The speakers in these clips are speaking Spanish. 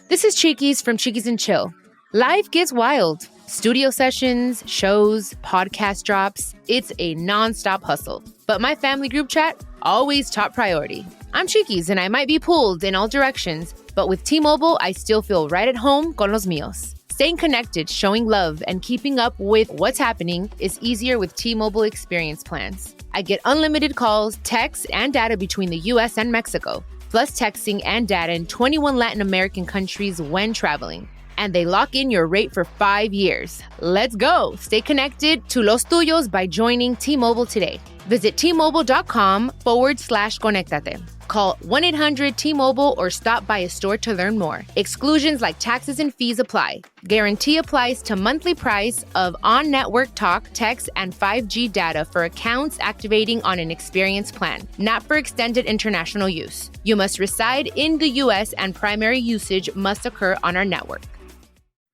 This is Cheekies from Cheekies and Chill. Life gets wild. Studio sessions, shows, podcast drops. It's a nonstop hustle. But my family group chat, always top priority. I'm Cheekies and I might be pulled in all directions, but with T-Mobile, I still feel right at home con los míos. Staying connected, showing love, and keeping up with what's happening is easier with T-Mobile Experience plans. I get unlimited calls, texts, and data between the US and Mexico, plus texting and data in 21 Latin American countries when traveling. And they lock in your rate for 5 years. Let's go. Stay connected to los tuyos by joining T-Mobile today. Visit T-Mobile.com/conectate. Call 1-800-T-Mobile or stop by a store to learn more. Exclusions like taxes and fees apply. Guarantee applies to monthly price of on-network talk, text, and 5G data for accounts activating on an Experience plan, not for extended international use. You must reside in the U.S. and primary usage must occur on our network.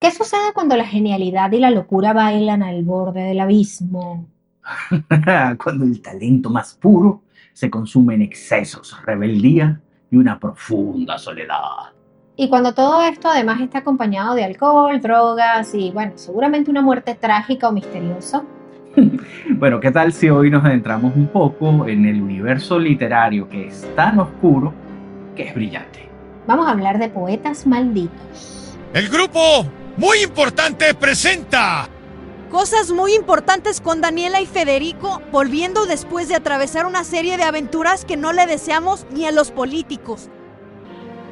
¿Qué sucede cuando la genialidad y la locura bailan al borde del abismo? Cuando el talento más puro se consume en excesos, rebeldía y una profunda soledad. Y cuando todo esto además está acompañado de alcohol, drogas y, bueno, seguramente una muerte trágica o misteriosa. Bueno, ¿qué tal si hoy nos adentramos un poco en el universo literario que es tan oscuro que es brillante? Vamos a hablar de poetas malditos. El grupo Muy Importante presenta Cosas muy importantes con Daniela y Federico, volviendo después de atravesar una serie de aventuras que no le deseamos ni a los políticos.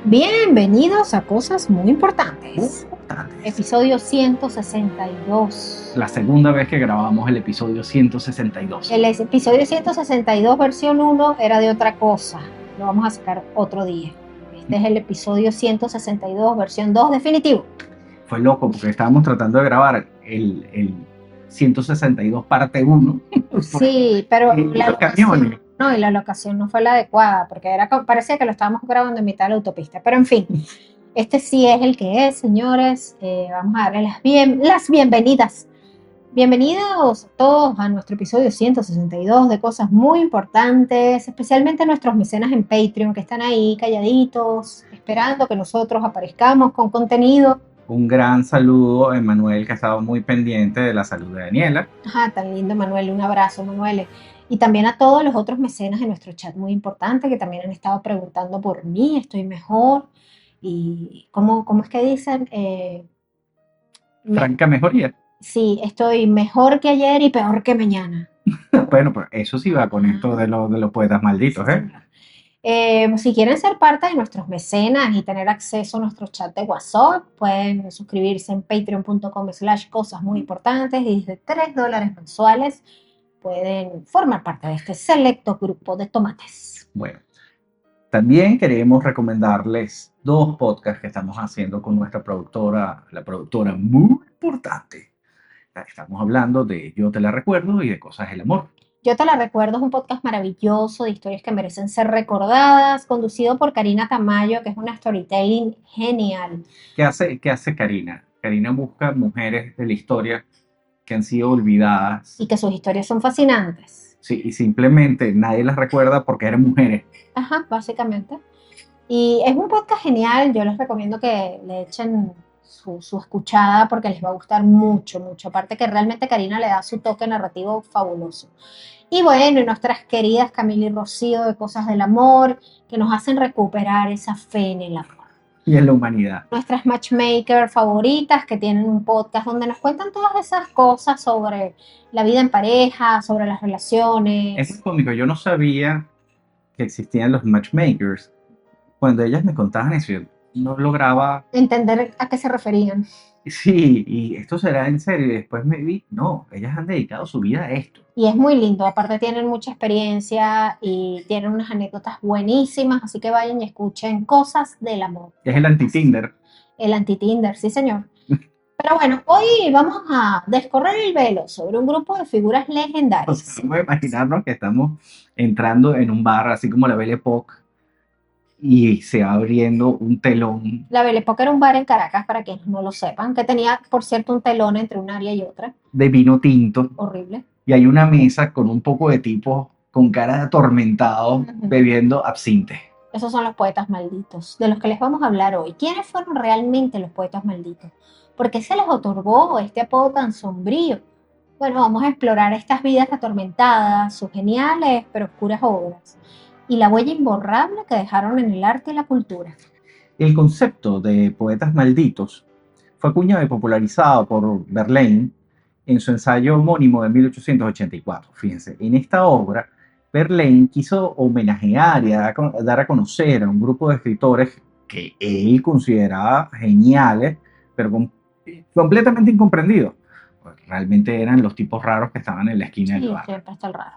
Bienvenidos a Cosas Muy Importantes. Episodio 162. La segunda vez que grabamos el episodio 162. El episodio 162 versión 1 era de otra cosa. Lo vamos a sacar otro día. Este es el episodio 162 versión 2 definitivo. Fue loco porque estábamos tratando de grabar el 162 parte 1. Sí, pero la locación, y la locación no fue la adecuada porque parecía que lo estábamos grabando en mitad de la autopista. Pero en fin, este sí es el que es, señores. Vamos a darle las bienvenidas. Bienvenidos todos a nuestro episodio 162 de Cosas Muy Importantes, especialmente a nuestros mecenas en Patreon que están ahí calladitos, esperando que nosotros aparezcamos con contenido. Un gran saludo a Emanuel, que ha estado muy pendiente de la salud de Daniela. Ajá, tan lindo, Manuel. Un abrazo, Manuel. Y también a todos los otros mecenas en nuestro chat muy importante que también han estado preguntando por mí. Estoy mejor. ¿Y cómo es que dicen? Franca mejoría. Sí, estoy mejor que ayer y peor que mañana. Bueno, pues eso sí va con esto de los poetas malditos, ¿eh? Si quieren ser parte de nuestros mecenas y tener acceso a nuestro chat de WhatsApp, pueden suscribirse en patreon.com/cosas muy importantes y desde $3 mensuales pueden formar parte de este selecto grupo de tomates. Bueno, también queremos recomendarles 2 podcasts que estamos haciendo con nuestra productora, la productora Muy Importante. Estamos hablando de Yo Te La Recuerdo y de Cosas del Amor. Yo Te La Recuerdo es un podcast maravilloso de historias que merecen ser recordadas, conducido por Karina Tamayo, que es una storytelling genial. ¿Qué hace Karina? Karina busca mujeres de la historia que han sido olvidadas. Y que sus historias son fascinantes. Sí, y simplemente nadie las recuerda porque eran mujeres. Ajá, básicamente. Y es un podcast genial, yo les recomiendo que le echen su escuchada porque les va a gustar mucho, mucho. Aparte que realmente Karina le da su toque narrativo fabuloso. Y bueno, y nuestras queridas Camila y Rocío de Cosas del Amor, que nos hacen recuperar esa fe en el amor. Y en la humanidad. Nuestras matchmakers favoritas que tienen un podcast donde nos cuentan todas esas cosas sobre la vida en pareja, sobre las relaciones. Es cómico, yo no sabía que existían los matchmakers. Cuando ellas me contaban eso, yo no lograba entender a qué se referían. Sí, y esto será en serio. Y después me vi, no, ellas han dedicado su vida a esto. Y es muy lindo, aparte tienen mucha experiencia y tienen unas anécdotas buenísimas, así que vayan y escuchen Cosas del Amor. Es el anti-Tinder. El anti-Tinder, sí señor. Pero bueno, hoy vamos a descorrer el velo sobre un grupo de figuras legendarias. O sea, vamos a imaginarnos que estamos entrando en un bar, así como la Belle Époque, y se va abriendo un telón. La Belle Époque era un bar en Caracas, para quienes no lo sepan, que tenía, por cierto, un telón entre un área y otra. De vino tinto. Horrible. Y hay una mesa con un poco de tipos con cara de atormentados bebiendo absinte. Esos son los poetas malditos, de los que les vamos a hablar hoy. ¿Quiénes fueron realmente los poetas malditos? ¿Por qué se les otorgó este apodo tan sombrío? Bueno, vamos a explorar estas vidas atormentadas, sus geniales pero oscuras obras, y la huella imborrable que dejaron en el arte y la cultura. El concepto de poetas malditos fue acuñado y popularizado por Verlaine en su ensayo homónimo de 1884. Fíjense, en esta obra, Verlaine quiso homenajear y dar a conocer a un grupo de escritores que él consideraba geniales, pero completamente incomprendidos. Pues realmente eran los tipos raros que estaban en la esquina del Sí, barrio, siempre está el raro.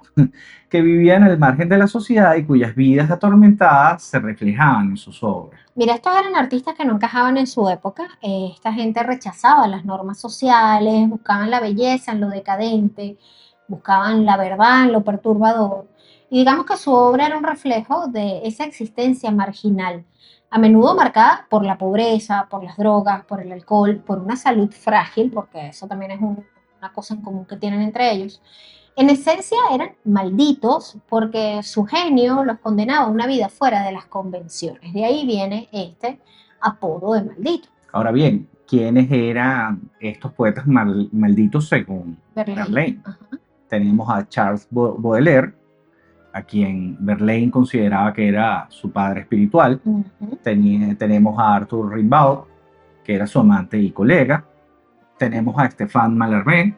que vivían al margen de la sociedad y cuyas vidas atormentadas se reflejaban en sus obras. Mira, estos eran artistas que no encajaban en su época. Esta gente rechazaba las normas sociales, buscaban la belleza en lo decadente, buscaban la verdad en lo perturbador. Y digamos que su obra era un reflejo de esa existencia marginal, a menudo marcada por la pobreza, por las drogas, por el alcohol, por una salud frágil, porque eso también es una cosa en común que tienen entre ellos. En esencia eran malditos porque su genio los condenaba a una vida fuera de las convenciones. De ahí viene este apodo de maldito. Ahora bien, ¿quiénes eran estos poetas malditos según Verlaine? Ajá. Tenemos a Charles Baudelaire, a quien Verlaine consideraba que era su padre espiritual. Uh-huh. Tenemos a Arthur Rimbaud, que era su amante y colega. Tenemos a Stéphane Mallarmé.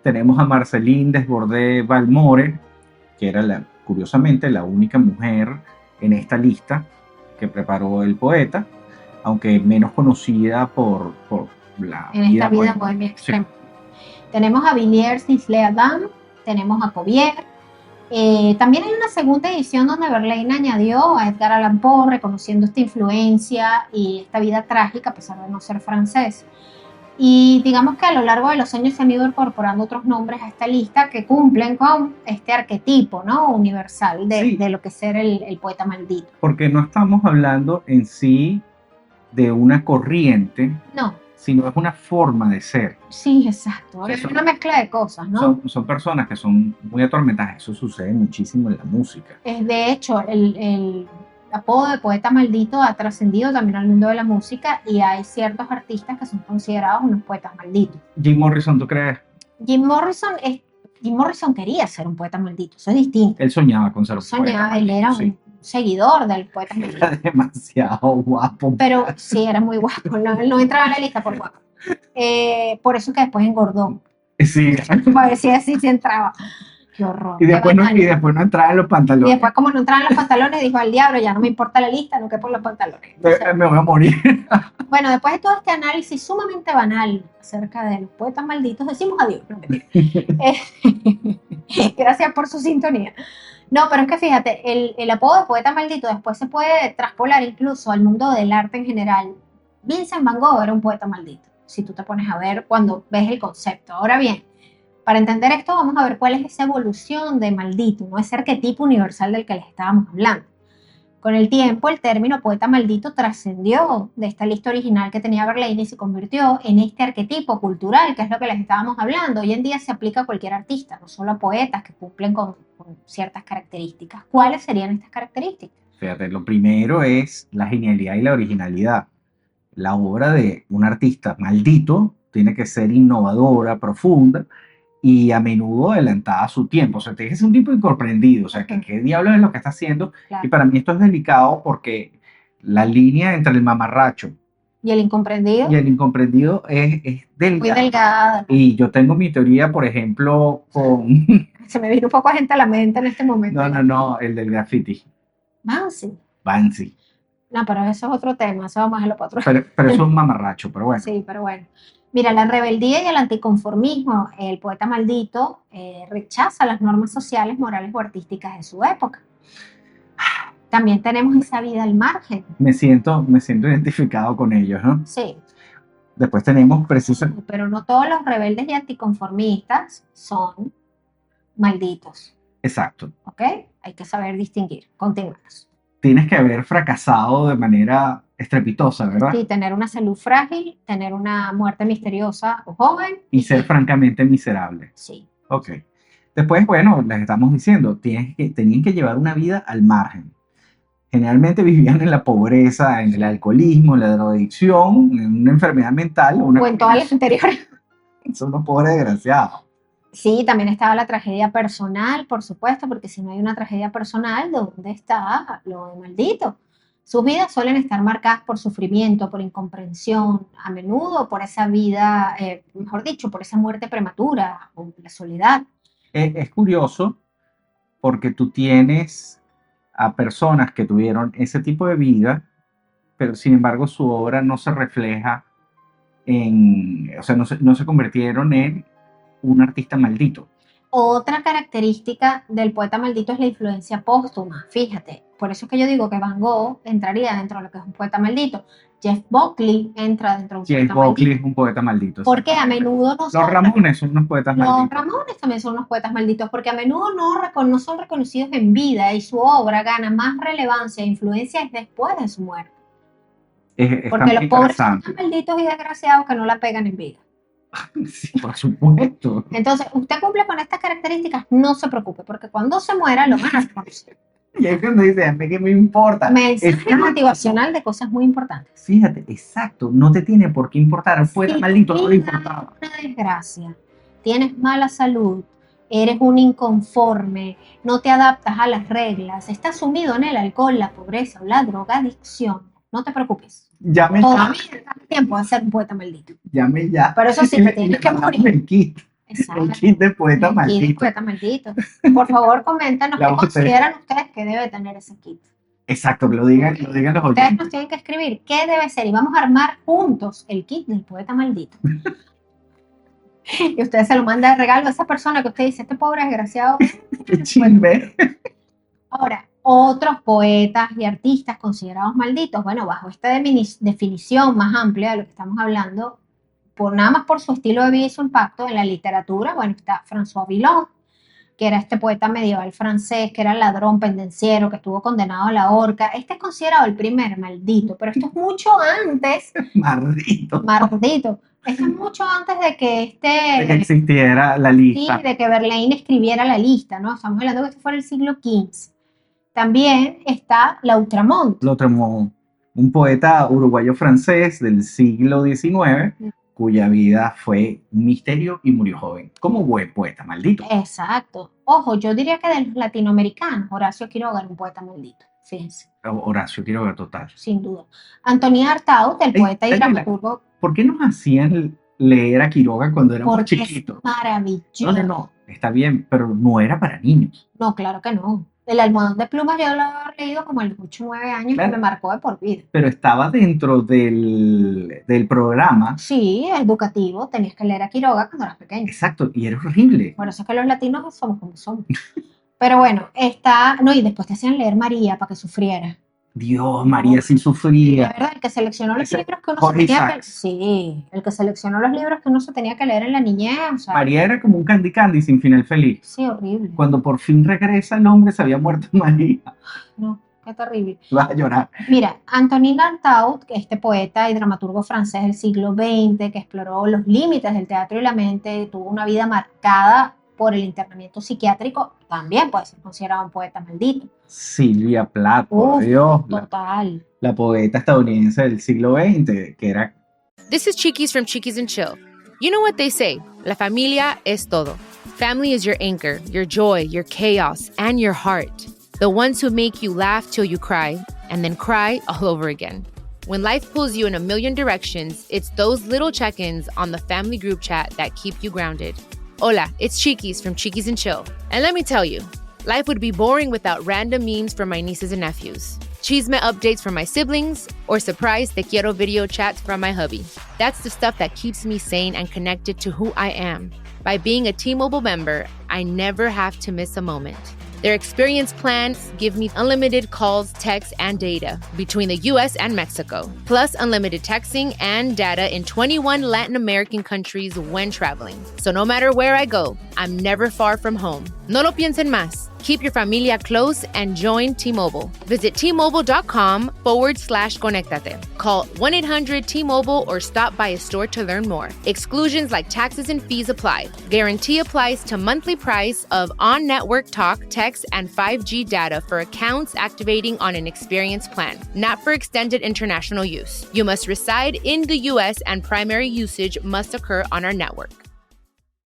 Tenemos a Marceline Desbordes-Valmore, que era curiosamente la única mujer en esta lista que preparó el poeta, aunque menos conocida por la en esta vida bohemia extrema. Sí. Tenemos a Villiers-Isle-Adam, tenemos a Cuvier. También hay una segunda edición donde Verlaine añadió a Edgar Allan Poe, reconociendo esta influencia y esta vida trágica a pesar de no ser francés. Y digamos que a lo largo de los años se han ido incorporando otros nombres a esta lista que cumplen con este arquetipo, ¿no?, universal de lo que es ser el poeta maldito. Porque no estamos hablando en sí de una corriente, no, sino es una forma de ser. Sí, exacto. Es una mezcla de cosas, ¿no? Son personas que son muy atormentadas. Eso sucede muchísimo en la música. De hecho, el apodo de poeta maldito ha trascendido también al mundo de la música y hay ciertos artistas que son considerados unos poetas malditos. Jim Morrison, ¿tú crees? Jim Morrison quería ser un poeta maldito, eso es distinto. Él soñaba con ser un poeta maldito. Él era un seguidor del poeta maldito. Era demasiado guapo. Pero sí, era muy guapo, no entraba en la lista por guapo. Por eso que después engordó. Sí. Parecía así, sí entraba. Qué horror. Y después no entraba en los pantalones. Y después, como no entraba en los pantalones, dijo al diablo, ya no me importa la lista, no que por los pantalones. Me voy a morir. Bueno, después de todo este análisis sumamente banal acerca de los poetas malditos, decimos adiós. Gracias por su sintonía. No, pero es que fíjate, el apodo de poeta maldito después se puede traspolar incluso al mundo del arte en general. Vincent Van Gogh era un poeta maldito, si tú te pones a ver cuando ves el concepto. Ahora bien, para entender esto vamos a ver cuál es esa evolución de maldito, ¿no? Ese arquetipo universal del que les estábamos hablando. Con el tiempo, el término poeta maldito trascendió de esta lista original que tenía Verlaine y se convirtió en este arquetipo cultural, que es lo que les estábamos hablando. Hoy en día se aplica a cualquier artista, no solo a poetas que cumplen con ciertas características. ¿Cuáles serían estas características? Fíjate, lo primero es la genialidad y la originalidad. La obra de un artista maldito tiene que ser innovadora, profunda y a menudo adelantada a su tiempo. O sea, tiene que ser un tipo incomprendido. O sea, ¿qué diablos es lo que está haciendo? Claro. Y para mí esto es delicado porque la línea entre el mamarracho y el incomprendido es delgada. Muy delgada. Y yo tengo mi teoría, por ejemplo, con... Se me vino un poco de gente a la mente en este momento. No, el del graffiti. Banksy. No, pero eso es otro tema, eso vamos a lo para otro. Pero eso es un mamarracho, pero bueno. Sí, pero bueno. Mira, la rebeldía y el anticonformismo, el poeta maldito rechaza las normas sociales, morales o artísticas de su época. También tenemos esa vida al margen. Me siento identificado con ellos, ¿no? Sí. Después tenemos precisamente... Pero no todos los rebeldes y anticonformistas son malditos. Exacto. ¿Ok? Hay que saber distinguir. Continuamos. Tienes que haber fracasado de manera estrepitosa, ¿verdad? Sí, tener una salud frágil, tener una muerte misteriosa o joven. Y ser francamente miserable. Sí. Ok. Después, bueno, les estamos diciendo, tenían que llevar una vida al margen. generalmente vivían en la pobreza, en el alcoholismo, en la drogadicción, en una enfermedad mental. O en todas las anteriores. Son unos pobres desgraciados. Sí, también estaba la tragedia personal, por supuesto, porque si no hay una tragedia personal, ¿dónde está lo de maldito? Sus vidas suelen estar marcadas por sufrimiento, por incomprensión, a menudo por esa vida, mejor dicho, por esa muerte prematura o la soledad. Es curioso porque tú tienes a personas que tuvieron ese tipo de vida, pero sin embargo su obra no se refleja o sea, no se convirtieron en un artista maldito. Otra característica del poeta maldito es la influencia póstuma, fíjate. Por eso es que yo digo que Van Gogh entraría dentro de lo que es un poeta maldito. Jeff Buckley entra dentro de un Jeff poeta Buckley maldito. es un poeta maldito. Porque a menudo Los Ramones son unos poetas Los malditos. Ramones también son unos poetas malditos, porque a menudo no son reconocidos en vida y su obra gana más relevancia e influencia después de su muerte. Porque los pobres son tan malditos y desgraciados que no la pegan en vida. Sí, por supuesto. Entonces, usted cumple con estas características, no se preocupe, porque cuando se muera lo van a reconocer. Y es cuando dice, a mí qué me importa. Mensaje motivacional de cosas muy importantes. Fíjate, exacto, no te tiene por qué importar. Un poeta maldito no le importaba. Una desgracia, tienes mala salud, eres un inconforme, no te adaptas a las reglas, estás sumido en el alcohol, la pobreza o la drogadicción, no te preocupes. Llame Todavía está tiempo de ser un poeta maldito. Llame ya. Pero eso sí, te tienes que morir. El kit. Exacto. El kit de poeta El maldito. kit de poeta maldito. Por favor, coméntanos qué consideran ustedes que debe tener ese kit. Exacto, que lo digan los Ustedes oyentes. nos tienen que escribir qué debe ser y vamos a armar juntos el kit del poeta maldito. Y usted se lo manda de regalo a esa persona que usted dice, este pobre desgraciado. Qué chimbe. Ahora, otros poetas y artistas considerados malditos, bueno, bajo esta definición más amplia de lo que estamos hablando, nada más por su estilo de vida y su impacto en la literatura, bueno, está François Villon, que era este poeta medieval francés, que era ladrón, pendenciero, que estuvo condenado a la horca. Este es considerado el primer maldito, pero esto es mucho antes. Maldito. Maldito. Esto es mucho antes de que De que existiera la lista. Sí, de que Verlaine escribiera la lista, ¿no? Estamos hablando de que esto fuera el siglo XV. También está Lautréamont. Lautréamont, un poeta uruguayo-francés del siglo XIX, cuya vida fue un misterio y murió joven, como buen poeta maldito. Exacto. Ojo, yo diría que de los latinoamericanos, Horacio Quiroga era un poeta maldito, fíjense. Horacio Quiroga, total. Sin duda. Antonín Artaud, el poeta y dramaturgo. ¿Por qué nos hacían leer a Quiroga cuando éramos Porque chiquitos? es maravilloso. No, está bien, pero no era para niños. No, claro que no. El almohadón de plumas yo lo he leído como a los 8 o 9 años, Claro. que me marcó de por vida. Pero estaba dentro del programa. Sí, educativo, tenías que leer a Quiroga cuando eras pequeño. Exacto, y era horrible. Por eso es que los latinos somos como somos. Pero bueno, y después te hacían leer María para que sufriera. Dios, María sí De sufría. verdad, el que seleccionó los Ese libros que uno Jorge se tenía que... Isaacs. Sí, el que seleccionó los libros que uno se tenía que leer en la niñez, o sea, María era como un Candy Candy sin final feliz. sí, horrible. Cuando por fin regresa el hombre, se había muerto María. No, qué terrible. Vas a llorar. Mira, Antonin Artaud, este poeta y dramaturgo francés del siglo XX, que exploró los límites del teatro y la mente, tuvo una vida marcada por el internamiento psiquiátrico, también puede ser considerado un poeta maldito. Silvia Plath, por Uf, Dios, total. la poeta estadounidense del siglo XX, que era... This is Chiquis from Chiquis and Chill. You know what they say, la familia es todo. Family is your anchor, your joy, your chaos, and your heart. The ones who make you laugh till you cry, and then cry all over again. When life pulls you in a million directions, it's those little check-ins on the family group chat that keep you grounded. Hola, it's Chiquis from Chiquis and Chill. And let me tell you, life would be boring without random memes from my nieces and nephews, chisme updates from my siblings, or surprise te quiero video chats from my hubby. That's the stuff that keeps me sane and connected to who I am. By being a T-Mobile member, I never have to miss a moment. Their experience plans give me unlimited calls, texts, and data between the US and Mexico, plus unlimited texting and data in 21 Latin American countries when traveling. So no matter where I go, I'm never far from home. No lo piensen más. Keep your familia close and join T-Mobile. Visit T-Mobile.com/conectate. Call 1-800-T-Mobile or stop by a store to learn more. Exclusions like taxes and fees apply. Guarantee applies to monthly price of on-network talk, text, and 5G data for accounts activating on an Experience plan. Not for extended international use. You must reside in the U.S. and primary usage must occur on our network.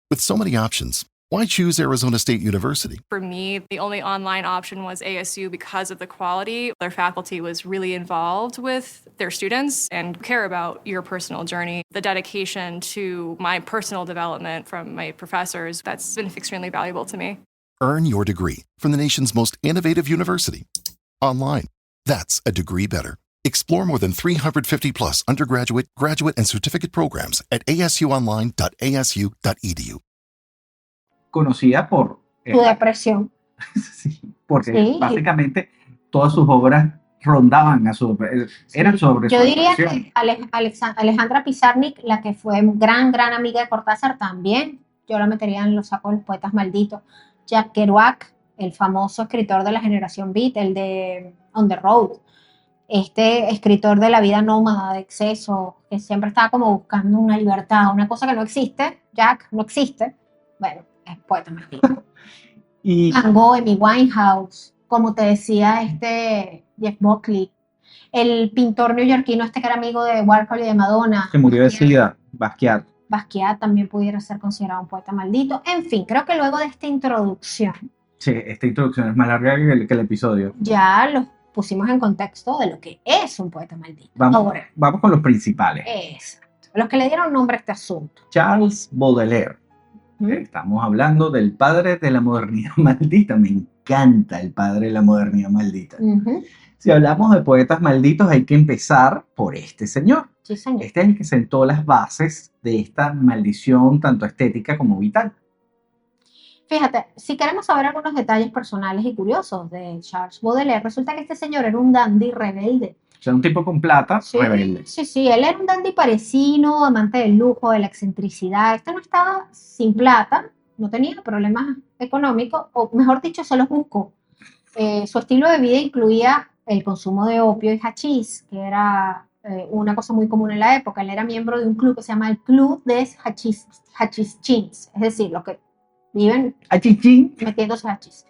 With so many options, why choose Arizona State University? For me, the only online option was ASU because of the quality. Their faculty was really involved with their students and care about your personal journey. The dedication to my personal development from my professors, that's been extremely valuable to me. Earn your degree from the nation's most innovative university. Online. That's a degree better. Explore more than 350 plus undergraduate, graduate, and certificate programs at asuonline.asu.edu. Conocida por... Su depresión. Sí, porque Sí. básicamente todas sus obras rondaban eran sobre Yo su diría depresión. que Alejandra Pizarnik, la que fue gran amiga de Cortázar, también yo la metería en los sacos de los poetas malditos. Jack Kerouac, el famoso escritor de la generación Beat, el de On the Road, este escritor de la vida nómada, de exceso, que siempre estaba como buscando una libertad, una cosa que no existe. Jack no existe. Bueno, es poeta maldito. Y Van Gogh, Amy Winehouse, como te decía Jeff Buckley, el pintor neoyorquino que era amigo de Warhol y de Madonna, se murió de SIDA, Basquiat. Basquiat también pudiera ser considerado un poeta maldito. En fin, creo que luego de esta introducción Sí, esta introducción es más larga que el episodio. ya los pusimos en contexto de lo que es un poeta maldito. Ahora, Vamos con los principales. exacto, los que le dieron nombre a este asunto. Charles Baudelaire. ¿Mm? Estamos hablando del padre de la modernidad maldita. Me encanta el padre de la modernidad maldita. Ujú. Si hablamos de poetas malditos, hay que empezar por este señor. Sí, señor. Este es el que sentó las bases de esta maldición, tanto estética como vital. Fíjate, si queremos saber algunos detalles personales y curiosos de Charles Baudelaire, resulta que este señor era un dandy rebelde. O sea, un tipo con plata, Sí, rebelde. sí, él era un dandy parisino, amante del lujo, de la excentricidad. Este no estaba sin plata, no tenía problemas económicos, o mejor dicho, se los buscó. Su estilo de vida incluía el consumo de opio y hachís, que era una cosa muy común en la época. Él era miembro de un club que se llama el Club de Hachischins, es decir, los que viven Achichín. metiéndose hachís.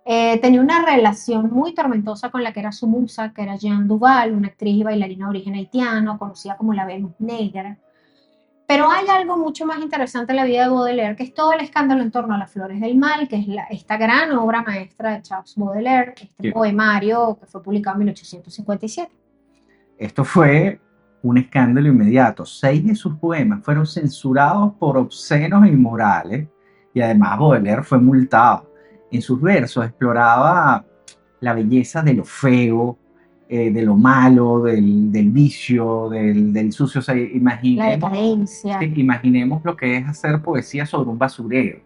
Tenía una relación muy tormentosa con la que era su musa, que era Jeanne Duval, una actriz y bailarina de origen haitiano, conocida como la Venus Negra. Pero hay algo mucho más interesante en la vida de Baudelaire, que es todo el escándalo en torno a las flores del mal, que es esta gran obra maestra de Charles Baudelaire, este Sí. poemario que fue publicado en 1857. Esto fue un escándalo inmediato. 6 de sus poemas fueron censurados por obscenos e inmorales y además Baudelaire fue multado. En sus versos exploraba la belleza de lo feo, de lo malo, del vicio, del sucio. O sea, La imaginemos, decadencia. sí, imaginemos lo que es hacer poesía sobre un basurero,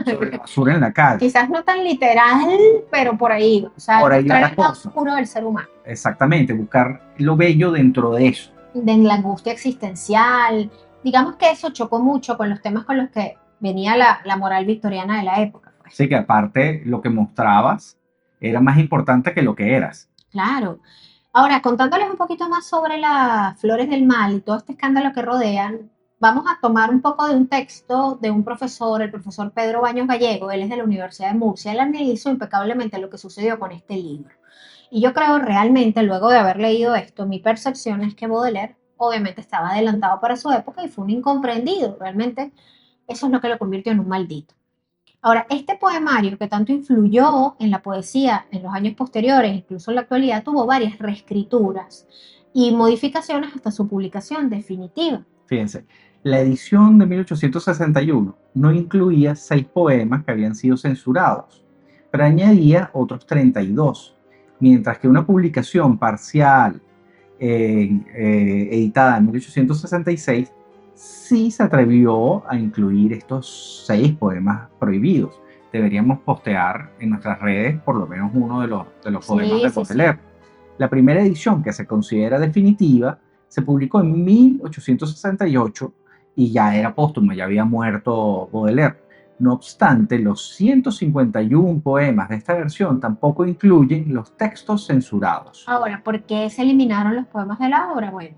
sobre la basura en la calle. Quizás no tan literal, pero por ahí. O sea, Por ahí mostrar va la el lado cosa. oscuro del ser humano. Exactamente, buscar lo bello dentro de eso. De la angustia existencial. Digamos que eso chocó mucho con los temas con los que venía la moral victoriana de la época. Pues. Así que aparte lo que mostrabas era más importante que lo que eras. Claro. Ahora, contándoles un poquito más sobre las flores del mal y todo este escándalo que rodean, vamos a tomar un poco de un texto de un profesor, el profesor Pedro Baños Gallego. Él es de la Universidad de Murcia. Él analizó impecablemente lo que sucedió con este libro. Y yo creo realmente, luego de haber leído esto, mi percepción es que Baudelaire obviamente estaba adelantado para su época y fue un incomprendido. Realmente eso es lo que lo convirtió en un maldito. Ahora, este poemario que tanto influyó en la poesía en los años posteriores, incluso en la actualidad, tuvo varias reescrituras y modificaciones hasta su publicación definitiva. Fíjense, la edición de 1861 no incluía 6 poemas que habían sido censurados, pero añadía otros 32, mientras que una publicación parcial editada en 1866 sí se atrevió a incluir estos 6 poemas prohibidos. Deberíamos postear en nuestras redes por lo menos uno de los poemas de Baudelaire. La primera edición, que se considera definitiva, se publicó en 1868 y ya era póstuma, ya había muerto Baudelaire. No obstante, los 151 poemas de esta versión tampoco incluyen los textos censurados. Ahora, ¿por qué se eliminaron los poemas de la obra? Bueno,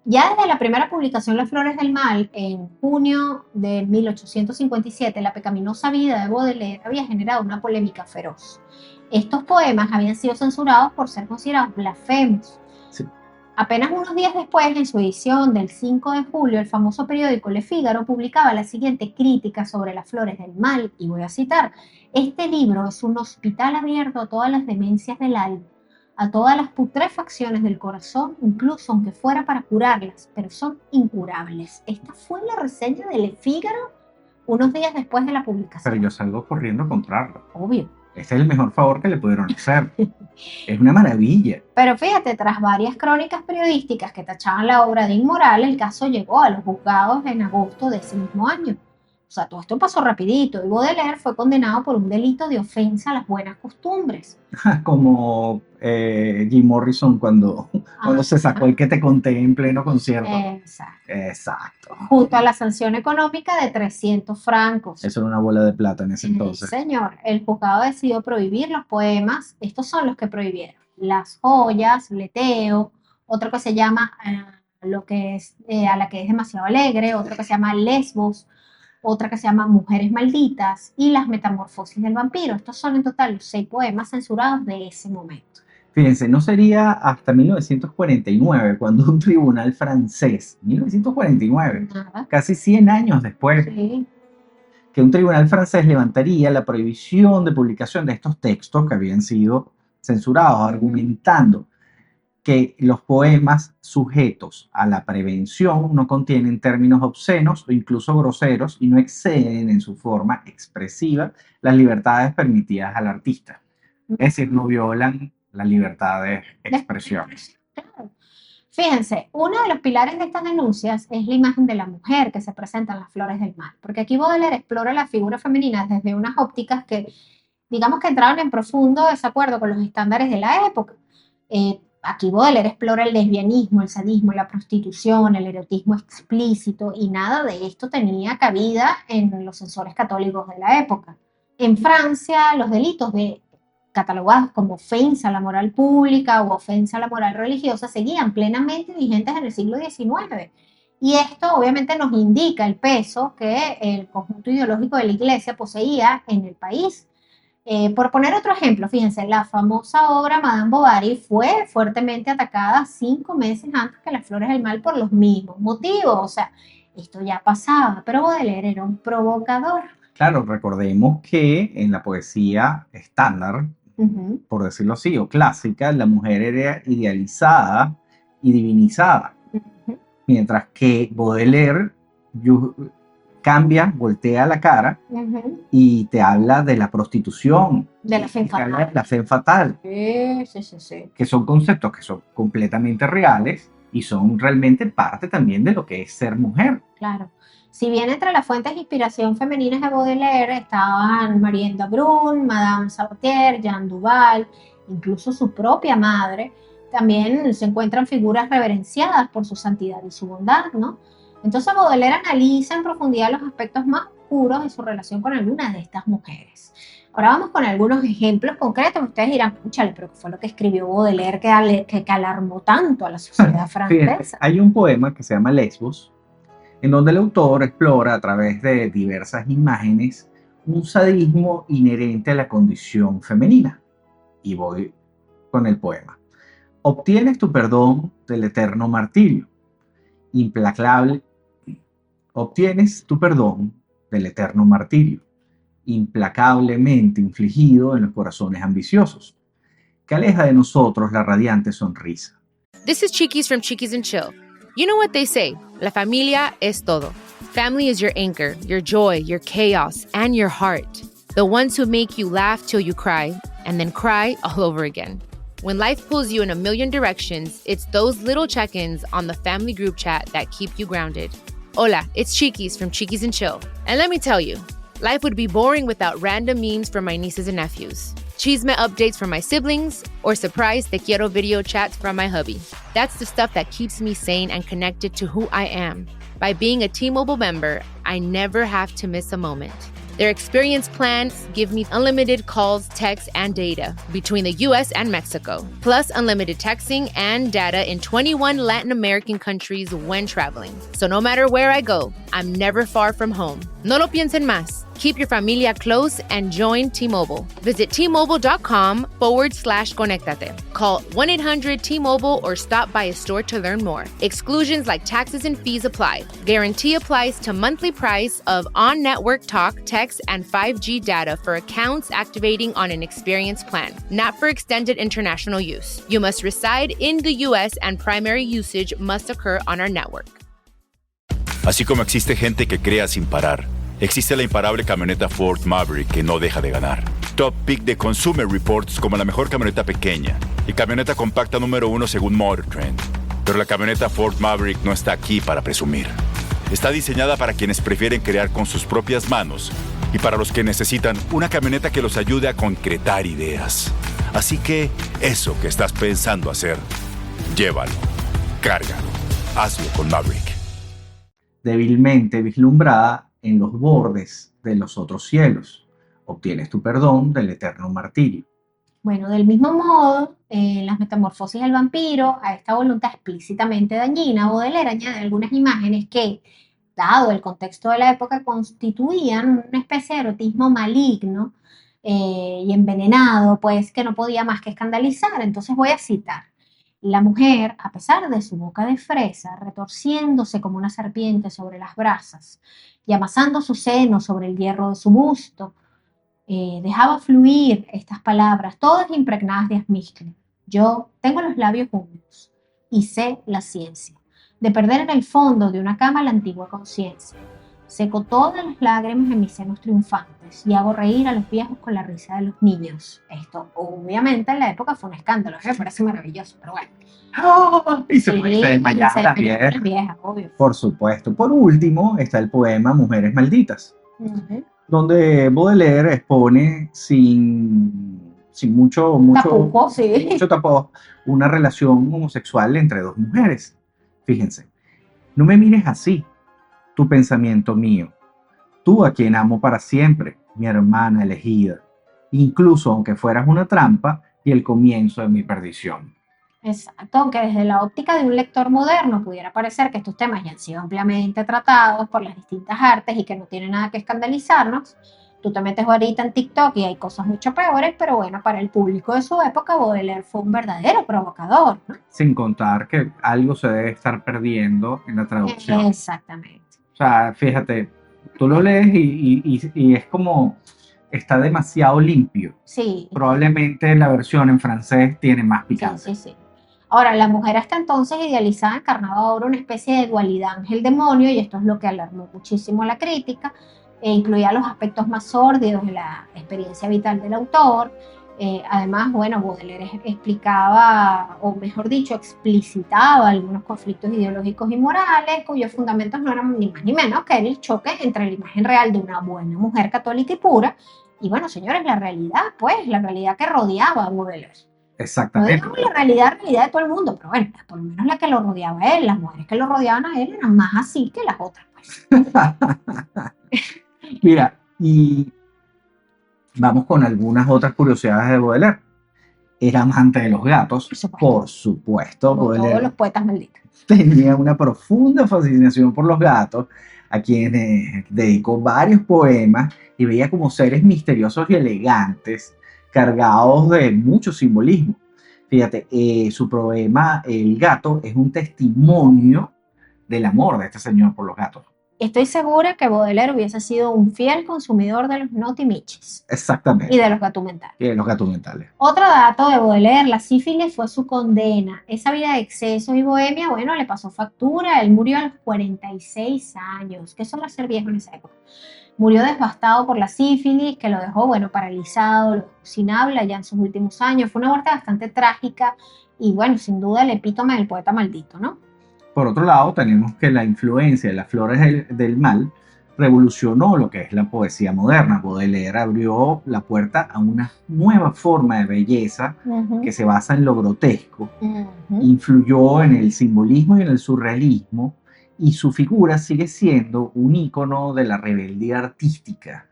ya desde la primera publicación Las Flores del Mal, en junio de 1857, la pecaminosa vida de Baudelaire había generado una polémica feroz. Estos poemas habían sido censurados por ser considerados blasfemos. Sí. Apenas unos días después, en su edición del 5 de julio, el famoso periódico Le Figaro publicaba la siguiente crítica sobre Las Flores del Mal, y voy a citar: "Este libro es un hospital abierto a todas las demencias del alma, a todas las putrefacciones del corazón, incluso aunque fuera para curarlas, pero son incurables". Esta fue la reseña de Le Figaro unos días después de la publicación. Pero yo salgo corriendo a comprarlo. Obvio. Este es el mejor favor que le pudieron hacer. Es una maravilla. Pero fíjate, tras varias crónicas periodísticas que tachaban la obra de inmoral, el caso llegó a los juzgados en agosto de ese mismo año. O sea, todo esto pasó rapidito y Baudelaire fue condenado por un delito de ofensa a las buenas costumbres. Como Jim Morrison cuando se sacó el que te conté en pleno concierto. Exacto. Junto a la sanción económica de 300 francos. Eso era una bola de plata en ese entonces. Señor, el juzgado decidió prohibir los poemas. Estos son los que prohibieron: Las joyas, Leteo, otro que se llama a la que es demasiado alegre, otro que se llama Lesbos, otra que se llama Mujeres Malditas y Las Metamorfosis del Vampiro. Estos son en total los 6 poemas censurados de ese momento. Fíjense, no sería hasta 1949 cuando un tribunal francés, 1949, casi 100 años después, Sí. que un tribunal francés levantaría la prohibición de publicación de estos textos que habían sido censurados, argumentando que los poemas sujetos a la prevención no contienen términos obscenos o incluso groseros y no exceden en su forma expresiva las libertades permitidas al artista. Es decir, no violan la libertad de expresiones. Claro. Fíjense, uno de los pilares de estas denuncias es la imagen de la mujer que se presenta en Las Flores del Mal, porque aquí Baudelaire explora la figura femenina desde unas ópticas que, digamos que entraban en profundo desacuerdo con los estándares de la época. Aquí Baudelaire explora el lesbianismo, el sadismo, la prostitución, el erotismo explícito, y nada de esto tenía cabida en los censores católicos de la época. En Francia, los delitos catalogados como ofensa a la moral pública o ofensa a la moral religiosa seguían plenamente vigentes en el siglo XIX. Y esto obviamente nos indica el peso que el conjunto ideológico de la Iglesia poseía en el país. Por poner otro ejemplo, fíjense, la famosa obra Madame Bovary fue fuertemente atacada 5 meses antes que Las Flores del Mal por los mismos motivos. O sea, esto ya pasaba, pero Baudelaire era un provocador. Claro, recordemos que en la poesía estándar, por decirlo así, o clásica, la mujer era idealizada y divinizada, mientras que Baudelaire cambia, voltea la cara y te habla de la prostitución, de la femme fatale. La femme fatale, Sí. que son conceptos que son completamente reales y son realmente parte también de lo que es ser mujer. Claro. Si bien entre las fuentes de inspiración femeninas de Baudelaire estaban Marianne Dabrun, Madame Sabatier, Jeanne Duval, incluso su propia madre, también se encuentran figuras reverenciadas por su santidad y su bondad, ¿no? Entonces Baudelaire analiza en profundidad los aspectos más oscuros de su relación con algunas de estas mujeres. Ahora vamos con algunos ejemplos concretos. Ustedes dirán, escúchale, pero ¿qué fue lo que escribió Baudelaire que alarmó tanto a la sociedad francesa? Hay un poema que se llama Lesbos, en donde el autor explora a través de diversas imágenes un sadismo inherente a la condición femenina. Y voy con el poema. Obtienes tu perdón del eterno martirio, implacable. Obtienes tu perdón del eterno martirio, implacablemente infligido en los corazones ambiciosos, que aleja de nosotros la radiante sonrisa. This is Chiquis from Chiquis and Chill. You know what they say, la familia es todo. Family is your anchor, your joy, your chaos, and your heart. The ones who make you laugh till you cry, and then cry all over again. When life pulls you in a million directions, it's those little check-ins on the family group chat that keep you grounded. Hola, it's Chiquis from Chiquis and Chill. And let me tell you, life would be boring without random memes from my nieces and nephews, chisme updates from my siblings, or surprise te quiero video chats from my hubby. That's the stuff that keeps me sane and connected to who I am. By being a T-Mobile member, I never have to miss a moment. Their experience plans give me unlimited calls, texts, and data between the US and Mexico, plus unlimited texting and data in 21 Latin American countries when traveling. So no matter where I go, I'm never far from home. No lo piensen más. Keep your familia close and join T-Mobile. Visit T-Mobile.com/conectate. Call 1-800-T-Mobile or stop by a store to learn more. Exclusions like taxes and fees apply. Guarantee applies to monthly price of on-network talk, text, and 5G data for accounts activating on an experience plan, not for extended international use. You must reside in the U.S. and primary usage must occur on our network. Así como existe gente que crea sin parar, existe la imparable camioneta Ford Maverick que no deja de ganar. Top pick de Consumer Reports como la mejor camioneta pequeña y camioneta compacta número 1 según Motor Trend. Pero la camioneta Ford Maverick no está aquí para presumir. Está diseñada para quienes prefieren crear con sus propias manos y para los que necesitan una camioneta que los ayude a concretar ideas. Así que eso que estás pensando hacer, llévalo, cárgalo, hazlo con Maverick. Débilmente vislumbrada en los bordes de los otros cielos, obtienes tu perdón del eterno martirio. Bueno, del mismo modo, en las metamorfosis del vampiro, a esta voluntad explícitamente dañina, Baudelaire añade algunas imágenes que, dado el contexto de la época, constituían una especie de erotismo maligno y envenenado, pues que no podía más que escandalizar. Entonces voy a citar. La mujer, a pesar de su boca de fresa, retorciéndose como una serpiente sobre las brasas y amasando su seno sobre el hierro de su busto, dejaba fluir estas palabras, todas impregnadas de almizcle. Yo tengo los labios húmedos y sé la ciencia de perder en el fondo de una cama la antigua conciencia. Seco todas las lágrimas en mis senos triunfantes y hago reír a los viejos con la risa de los niños. Esto, obviamente, en la época fue un escándalo. Me parece maravilloso, pero bueno. ¡Oh! Y se puede desmayar se también. las viejas, obvio. Por supuesto. Por último, está el poema Mujeres Malditas, donde Baudelaire expone sin mucho Tapujo, sí. mucho tapujo, una relación homosexual entre dos mujeres. Fíjense, no me mires así, tu pensamiento mío, tú a quien amo para siempre, mi hermana elegida, incluso aunque fueras una trampa y el comienzo de mi perdición. Exacto, aunque desde la óptica de un lector moderno pudiera parecer que estos temas ya han sido ampliamente tratados por las distintas artes y que no tienen nada que escandalizarnos, tú te metes ahorita en TikTok y hay cosas mucho peores, pero bueno, para el público de su época, Baudelaire fue un verdadero provocador, ¿no? Sin contar que algo se debe estar perdiendo en la traducción. Exactamente. O sea, fíjate, tú lo lees y es como, está demasiado limpio. Sí. Probablemente la versión en francés tiene más picante. Sí. Ahora, la mujer hasta entonces idealizada encarnaba ahora una especie de dualidad ángel-demonio, y esto es lo que alarmó muchísimo a la crítica, e incluía los aspectos más sórdidos de la experiencia vital del autor. Además, bueno, Baudelaire explicaba, o mejor dicho, explicitaba algunos conflictos ideológicos y morales, cuyos fundamentos no eran ni más ni menos que el choque entre la imagen real de una buena mujer católica y pura, y bueno, señores, la realidad, pues, la realidad que rodeaba a Baudelaire. Exactamente. No digamos la realidad de todo el mundo, pero bueno, por lo menos la que lo rodeaba a él, las mujeres que lo rodeaban a él eran más así que las otras, pues. Mira, y vamos con algunas otras curiosidades de Baudelaire. Era amante de los gatos, por supuesto. Como Baudelaire todos los poetas malditos. tenía una profunda fascinación por los gatos, a quienes dedicó varios poemas y veía como seres misteriosos y elegantes, cargados de mucho simbolismo. Fíjate, su poema El gato es un testimonio del amor de este señor por los gatos. Estoy segura que Baudelaire hubiese sido un fiel consumidor de los notimichis Exactamente. y de los gatumentales. Y de los gatos mentales. Otro dato de Baudelaire, la sífilis fue su condena. Esa vida de excesos y bohemia, bueno, le pasó factura. Él murió a los 46 años. ¿Qué son ser viejo en esa época? Murió devastado por la sífilis, que lo dejó, bueno, paralizado, sin habla ya en sus últimos años. Fue una muerte bastante trágica y, bueno, sin duda el epítome del poeta maldito, ¿no? Por otro lado, tenemos que la influencia de las flores del mal revolucionó lo que es la poesía moderna. Baudelaire abrió la puerta a una nueva forma de belleza que se basa en lo grotesco. Influyó en el simbolismo y en el surrealismo, y su figura sigue siendo un ícono de la rebeldía artística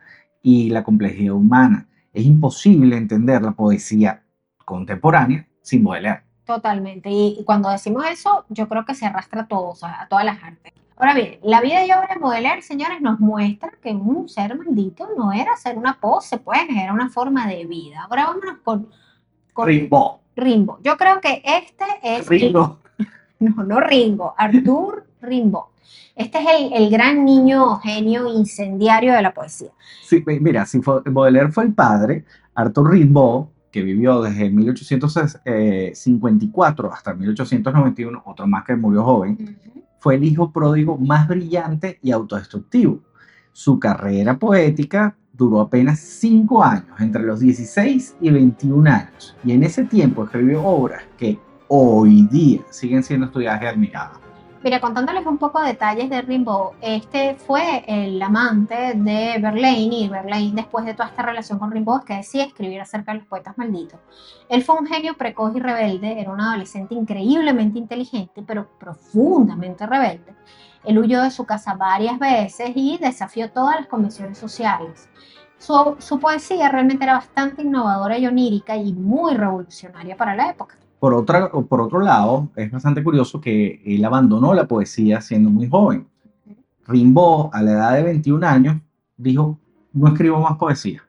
y la complejidad humana. Es imposible entender la poesía contemporánea sin Baudelaire. Totalmente. Y cuando decimos eso, yo creo que se arrastra a todo, o sea, a todas las artes. Ahora bien, la vida y obra de Baudelaire, señores, nos muestra que un ser maldito no era ser una pose, pues, era una forma de vida. Ahora vámonos con Rimbaud. Rimbaud. Yo creo que este es... Ringo. No Ringo, Arthur Rimbaud. Este es el gran niño genio incendiario de la poesía. Sí, mira, si Baudelaire fue el padre, Arthur Rimbaud, que vivió desde 1854 hasta 1891, otro más que murió joven, fue el hijo pródigo más brillante y autodestructivo. Su carrera poética duró apenas 5 años, entre los 16 y 21 años, y en ese tiempo escribió obras que hoy día siguen siendo estudiadas y admiradas. Mira, contándoles un poco de detalles de Rimbaud, este fue el amante de Verlaine, y Verlaine, después de toda esta relación con Rimbaud, es que decide escribir acerca de los poetas malditos. Él fue un genio precoz y rebelde, era un adolescente increíblemente inteligente, pero profundamente rebelde. Él huyó de su casa varias veces y desafió todas las convenciones sociales. Su poesía realmente era bastante innovadora y onírica y muy revolucionaria para la época. Por otro lado, es bastante curioso que él abandonó la poesía siendo muy joven. Rimbaud, a la edad de 21 años, dijo, no escribo más poesía.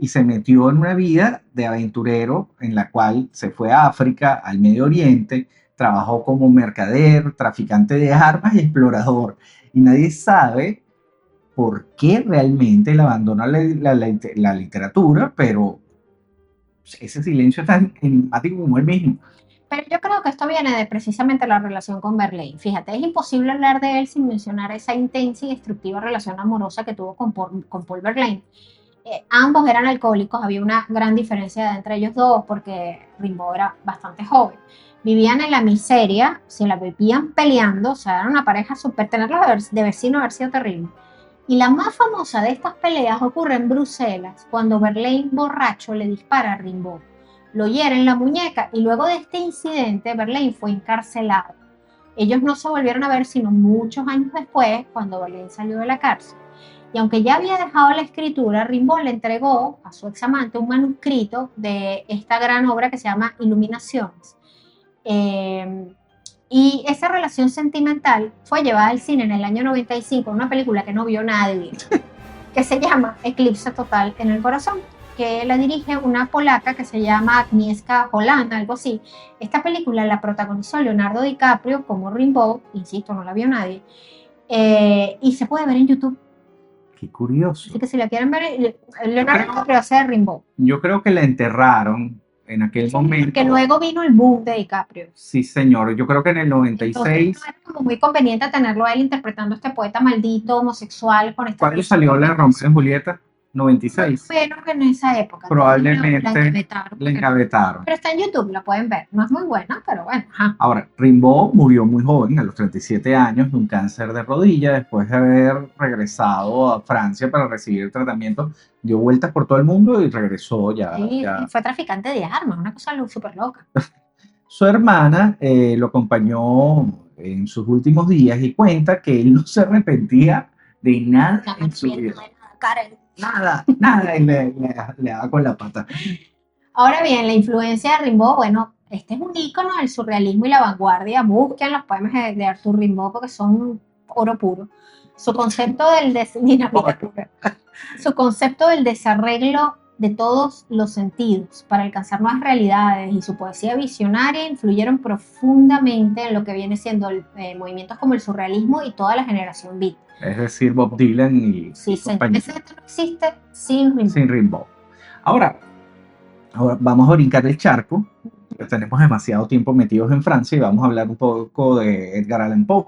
Y se metió en una vida de aventurero en la cual se fue a África, al Medio Oriente, trabajó como mercader, traficante de armas y explorador. Y nadie sabe por qué realmente él abandona la literatura, pero ese silencio es tan enigmático como él mismo. Pero yo creo que esto viene de precisamente la relación con Verlaine. Fíjate, es imposible hablar de él sin mencionar esa intensa y destructiva relación amorosa que tuvo con Paul Verlaine. Ambos eran alcohólicos, había una gran diferencia entre ellos dos porque Rimbaud era bastante joven. Vivían en la miseria, se la vivían peleando, o sea, era una pareja súper, tenerlos de vecino haber sido terrible. Y la más famosa de estas peleas ocurre en Bruselas, cuando Verlaine, borracho, le dispara a Rimbaud. Lo hiere en la muñeca y luego de este incidente, Verlaine fue encarcelado. Ellos no se volvieron a ver sino muchos años después, cuando Verlaine salió de la cárcel. Y aunque ya había dejado la escritura, Rimbaud le entregó a su examante un manuscrito de esta gran obra que se llama Iluminaciones. Y esa relación sentimental fue llevada al cine en el año 95, una película que no vio nadie, que se llama Eclipse Total en el Corazón, que la dirige una polaca que se llama Agnieszka Holland, algo así. Esta película la protagonizó Leonardo DiCaprio como Rimbaud, insisto, no la vio nadie, y se puede ver en YouTube. Qué curioso. Así que si la quieren ver, Leonardo DiCaprio hace de Rimbaud. Yo creo que la enterraron en aquel momento. Porque luego vino el boom de DiCaprio. Sí, señor. Yo creo que en el 96. Entonces, no era como muy conveniente tenerlo a él interpretando a este poeta maldito, homosexual, con esta... ¿Cuándo salió la Romeo y Julieta? 96. Pero en esa época. Probablemente la encabetaron. Pero está en YouTube, la pueden ver. No es muy buena, pero bueno. Ajá. Ahora, Rimbaud murió muy joven, a los 37 años, de un cáncer de rodilla, después de haber regresado a Francia para recibir el tratamiento. Dio vueltas por todo el mundo y regresó ya. Sí, fue traficante de armas, una cosa súper loca. Su hermana lo acompañó en sus últimos días y cuenta que él no se arrepentía de nada en su vida. Nada, y le da con la pata. Ahora bien, la influencia de Rimbaud, bueno, este es un ícono del surrealismo y la vanguardia. Busquen los poemas de Arthur Rimbaud porque son oro puro. Su concepto del desarreglo de todos los sentidos para alcanzar nuevas realidades y su poesía visionaria influyeron profundamente en lo que viene siendo movimientos como el surrealismo y toda la generación beat. Es decir, Bob Dylan y compañía. Ese no existe sin Rimbaud. Ahora vamos a brincar el charco. Tenemos demasiado tiempo metidos en Francia y vamos a hablar un poco de Edgar Allan Poe.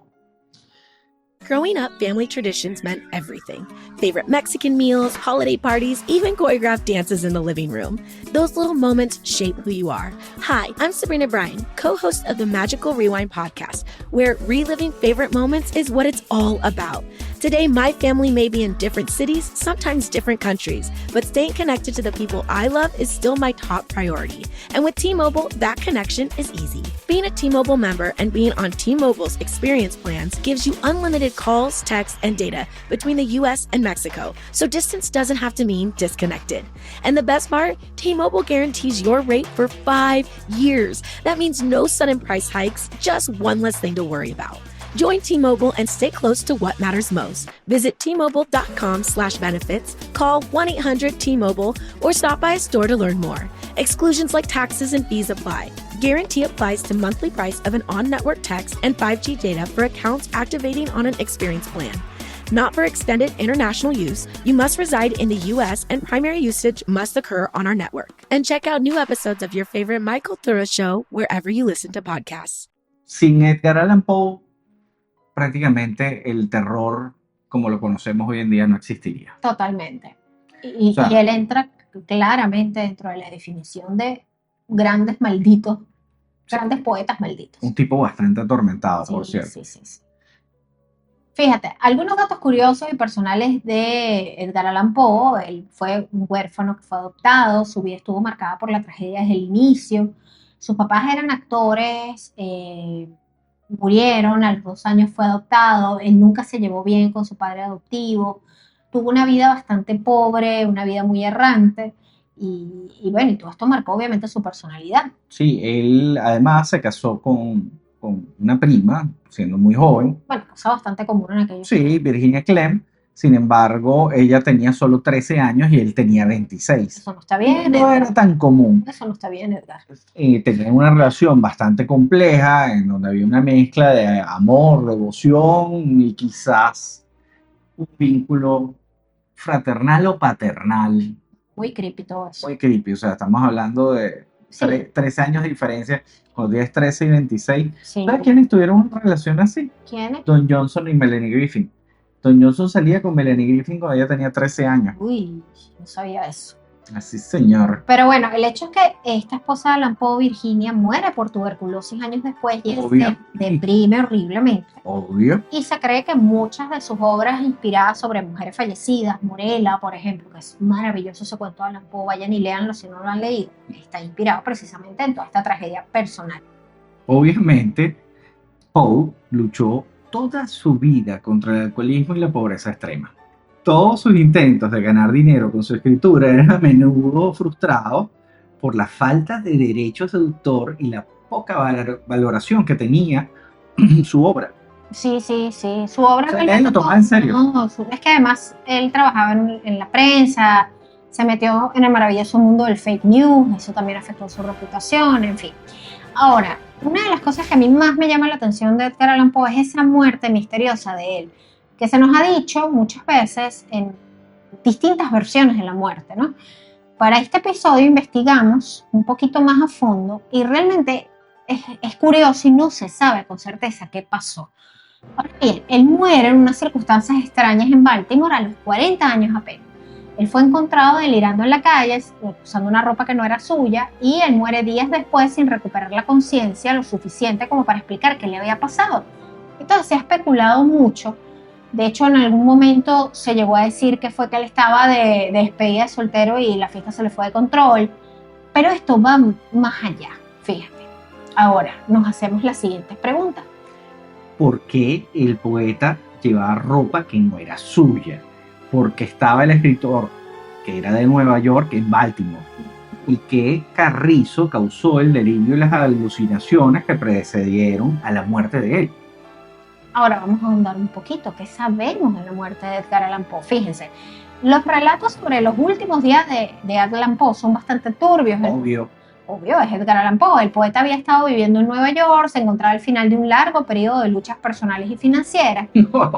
Growing up, family traditions meant everything. Favorite Mexican meals, holiday parties, even choreographed dances in the living room. Those little moments shape who you are. Hi, I'm Sabrina Bryan, co-host of the Magical Rewind podcast, where reliving favorite moments is what it's all about. Today, my family may be in different cities, sometimes different countries, but staying connected to the people I love is still my top priority. And with T-Mobile, that connection is easy. Being a T-Mobile member and being on T-Mobile's experience plans gives you unlimited calls, texts, and data between the US and Mexico, so distance doesn't have to mean disconnected. And the best part, T-Mobile guarantees your rate for 5 years. That means no sudden price hikes, just one less thing to worry about. Join T-Mobile and stay close to what matters most. Visit T-Mobile.com/benefits, call 1-800-T-Mobile, or stop by a store to learn more. Exclusions like taxes and fees apply. Guarantee applies to monthly price of an on-network text and 5G data for accounts activating on an experience plan. Not for extended international use. You must reside in the U.S. and primary usage must occur on our network. And check out new episodes of your favorite Michael Thurrow Show wherever you listen to podcasts. Sin Edgar Allan Poe, prácticamente el terror como lo conocemos hoy en día no existiría. Totalmente. Y, O sea, y él entra claramente dentro de la definición de grandes malditos, grandes poetas malditos. un tipo bastante atormentado, por Sí, cierto. sí. Fíjate, algunos datos curiosos y personales de Edgar Allan Poe. Él fue un huérfano que fue adoptado, su vida estuvo marcada por la tragedia desde el inicio. Sus papás eran actores, murieron, a los 2 años fue adoptado, él nunca se llevó bien con su padre adoptivo, tuvo una vida bastante pobre, una vida muy errante, y bueno, y todo esto marcó obviamente su personalidad. Sí, él además se casó con una prima, siendo muy joven. Bueno, cosa bastante común en aquellos Sí, Virginia Clem. Sin embargo, ella tenía solo 13 años y él tenía 26. Eso no está bien, No Edgar. era tan común. Eso no está bien, Edgar. Tenían una relación bastante compleja en donde había una mezcla de amor, devoción y quizás un vínculo fraternal o paternal. Muy creepy todo eso. Muy creepy. O sea, estamos hablando de Sí. 13 años de diferencia. Cuando tienes 13 y 26. Sí. ¿Sabes quiénes tuvieron una relación así? ¿Quién es? Don Johnson y Melanie Griffith. Don Johnson salía con Melanie Griffith cuando ella tenía 13 años. Uy, no sabía eso. Así, señor. Pero bueno, el hecho es que esta esposa de Allan Poe, Virginia, muere por tuberculosis años después y él Obvio. se deprime horriblemente. Obvio. Y se cree que muchas de sus obras inspiradas sobre mujeres fallecidas, Morella, por ejemplo, que es maravilloso ese cuento de Allan Poe, vayan y léanlo si no lo han leído, está inspirado precisamente en toda esta tragedia personal. Obviamente, Poe luchó toda su vida contra el alcoholismo y la pobreza extrema. Todos sus intentos de ganar dinero con su escritura eran a menudo frustrados por la falta de derechos de autor y la poca valoración que tenía su obra. Sí, su obra... O sea, él lo tomaba en serio. No, es que además él trabajaba en la prensa, se metió en el maravilloso mundo del fake news, eso también afectó su reputación, en fin. Ahora, una de las cosas que a mí más me llama la atención de Edgar Allan Poe es esa muerte misteriosa de él, que se nos ha dicho muchas veces en distintas versiones de la muerte, ¿no? Para este episodio investigamos un poquito más a fondo y realmente es curioso y no se sabe con certeza qué pasó. Ahora bien, él muere en unas circunstancias extrañas en Baltimore a los 40 años apenas. Él fue encontrado delirando en la calle, usando una ropa que no era suya, y él muere días después sin recuperar la conciencia lo suficiente como para explicar qué le había pasado. Entonces se ha especulado mucho. De hecho, en algún momento se llegó a decir que fue que él estaba de despedida de soltero y la fiesta se le fue de control. Pero esto va más allá, fíjate. Ahora, nos hacemos las siguientes preguntas. ¿Por qué el poeta llevaba ropa que no era suya? Porque estaba el escritor, que era de Nueva York, en Baltimore. ¿Y qué carrizo causó el delirio y las alucinaciones que precedieron a la muerte de él? Ahora vamos a ahondar un poquito. ¿Qué sabemos de la muerte de Edgar Allan Poe? Fíjense, los relatos sobre los últimos días de Edgar Allan Poe son bastante turbios. Obvio, es Edgar Allan Poe. El poeta había estado viviendo en Nueva York, se encontraba al final de un largo periodo de luchas personales y financieras.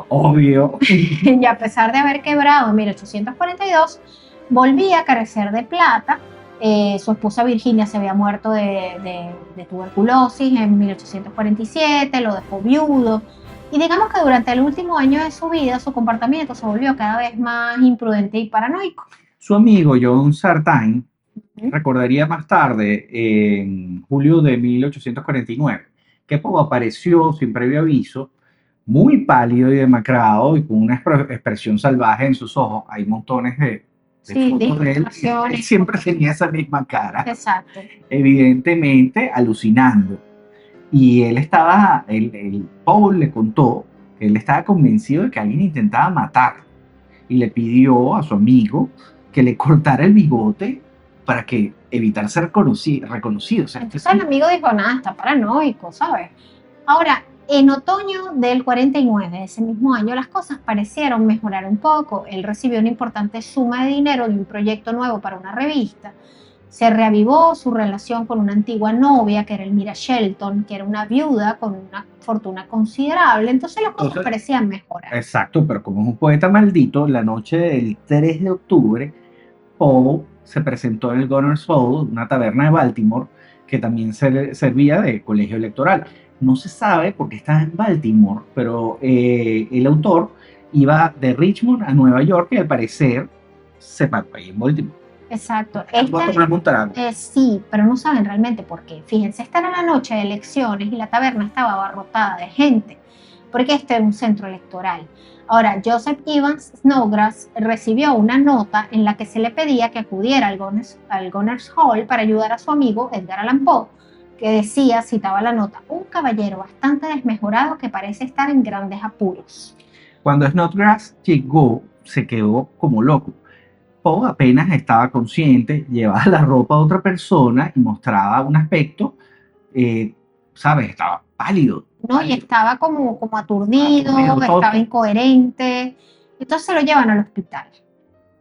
Obvio. Y a pesar de haber quebrado en 1842, volvía a carecer de plata. Su esposa Virginia se había muerto de tuberculosis en 1847, lo dejó viudo. Y digamos que durante el último año de su vida, su comportamiento se volvió cada vez más imprudente y paranoico. Su amigo John Sartain recordaría más tarde, en julio de 1849, que Poe apareció sin previo aviso muy pálido y demacrado y con una expresión salvaje en sus ojos. Hay montones de Sí, fotos de él. Él ilustraciones. siempre tenía esa misma cara, Exacto. evidentemente alucinando. Y Paul le contó que él estaba convencido de que alguien intentaba matarlo y le pidió a su amigo que le cortara el bigote para que evitar ser reconocido. O sea, Entonces el amigo dijo, nada, está paranoico, ¿sabes? Ahora, en otoño del 49, ese mismo año, las cosas parecieron mejorar un poco. Él recibió una importante suma de dinero de un proyecto nuevo para una revista. Se reavivó su relación con una antigua novia, que era Elmira Shelton, que era una viuda con una fortuna considerable. Entonces las cosas parecían mejorar. Exacto, pero como es un poeta maldito, la noche del 3 de octubre, Poe se presentó en el Governor's Hall, una taberna de Baltimore, que también servía de colegio electoral. No se sabe por qué estaba en Baltimore, pero el autor iba de Richmond a Nueva York y al parecer se paró ahí en Baltimore. Exacto. Sí, pero no saben realmente por qué. Fíjense, esta era la noche de elecciones y la taberna estaba abarrotada de gente, porque este era un centro electoral. Ahora, Joseph Evans Snodgrass recibió una nota en la que se le pedía que acudiera al Governor's Hall para ayudar a su amigo Edgar Allan Poe, que decía, citaba la nota, un caballero bastante desmejorado que parece estar en grandes apuros. Cuando Snodgrass llegó, se quedó como loco. Poe apenas estaba consciente, llevaba la ropa de otra persona y mostraba un aspecto, ¿sabes? Estaba pálido. No, y estaba como aturdido, estaba incoherente. Entonces se lo llevan al hospital.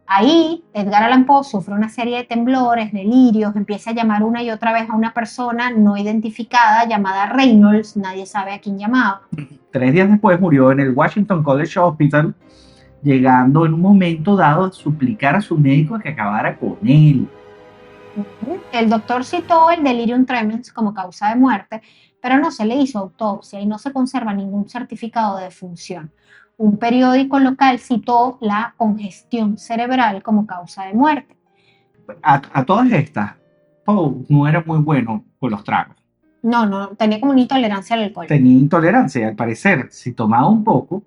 Ahí, Edgar Allan Poe sufre una serie de temblores, delirios, empieza a llamar una y otra vez a una persona no identificada llamada Reynolds, nadie sabe a quién llamaba. 3 días después murió en el Washington College Hospital, llegando en un momento dado a suplicar a su médico que acabara con él. El doctor citó el delirium tremens como causa de muerte, pero no se le hizo autopsia y no se conserva ningún certificado de defunción. Un periódico local citó la congestión cerebral como causa de muerte. A todas estas, Poe no era muy bueno con los tragos. No, tenía como una intolerancia al alcohol. Tenía intolerancia, al parecer, si tomaba un poco,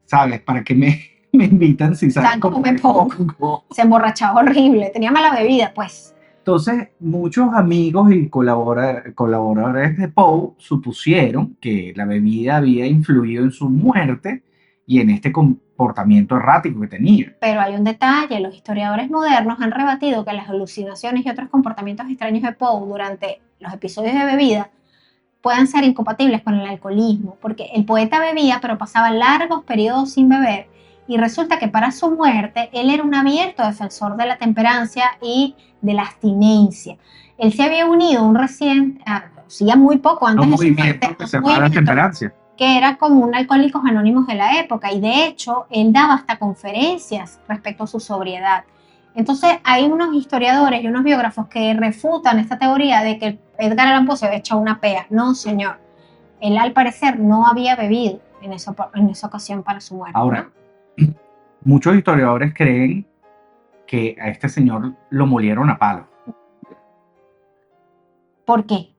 ¿sabes? ¿Para qué me invitan si saben cómo me pongo? Se emborrachaba horrible, tenía mala bebida, pues. Entonces, muchos amigos y colaboradores de Poe supusieron que la bebida había influido en su muerte y en este comportamiento errático que tenía. Pero hay un detalle, los historiadores modernos han rebatido que las alucinaciones y otros comportamientos extraños de Poe durante los episodios de bebida puedan ser incompatibles con el alcoholismo, porque el poeta bebía pero pasaba largos periodos sin beber y resulta que para su muerte él era un abierto defensor de la temperancia y de la abstinencia. Él se había unido hacía muy poco antes de su muerte, que se llamaba la temperancia, que era como un Alcohólicos Anónimos de la época, y de hecho él daba hasta conferencias respecto a su sobriedad. Entonces hay unos historiadores y unos biógrafos que refutan esta teoría de que Edgar Allan Poe se había echado una pea. No, señor. Él al parecer no había bebido en esa ocasión para su muerte. Ahora, muchos historiadores creen que a este señor lo molieron a palo. ¿Por qué?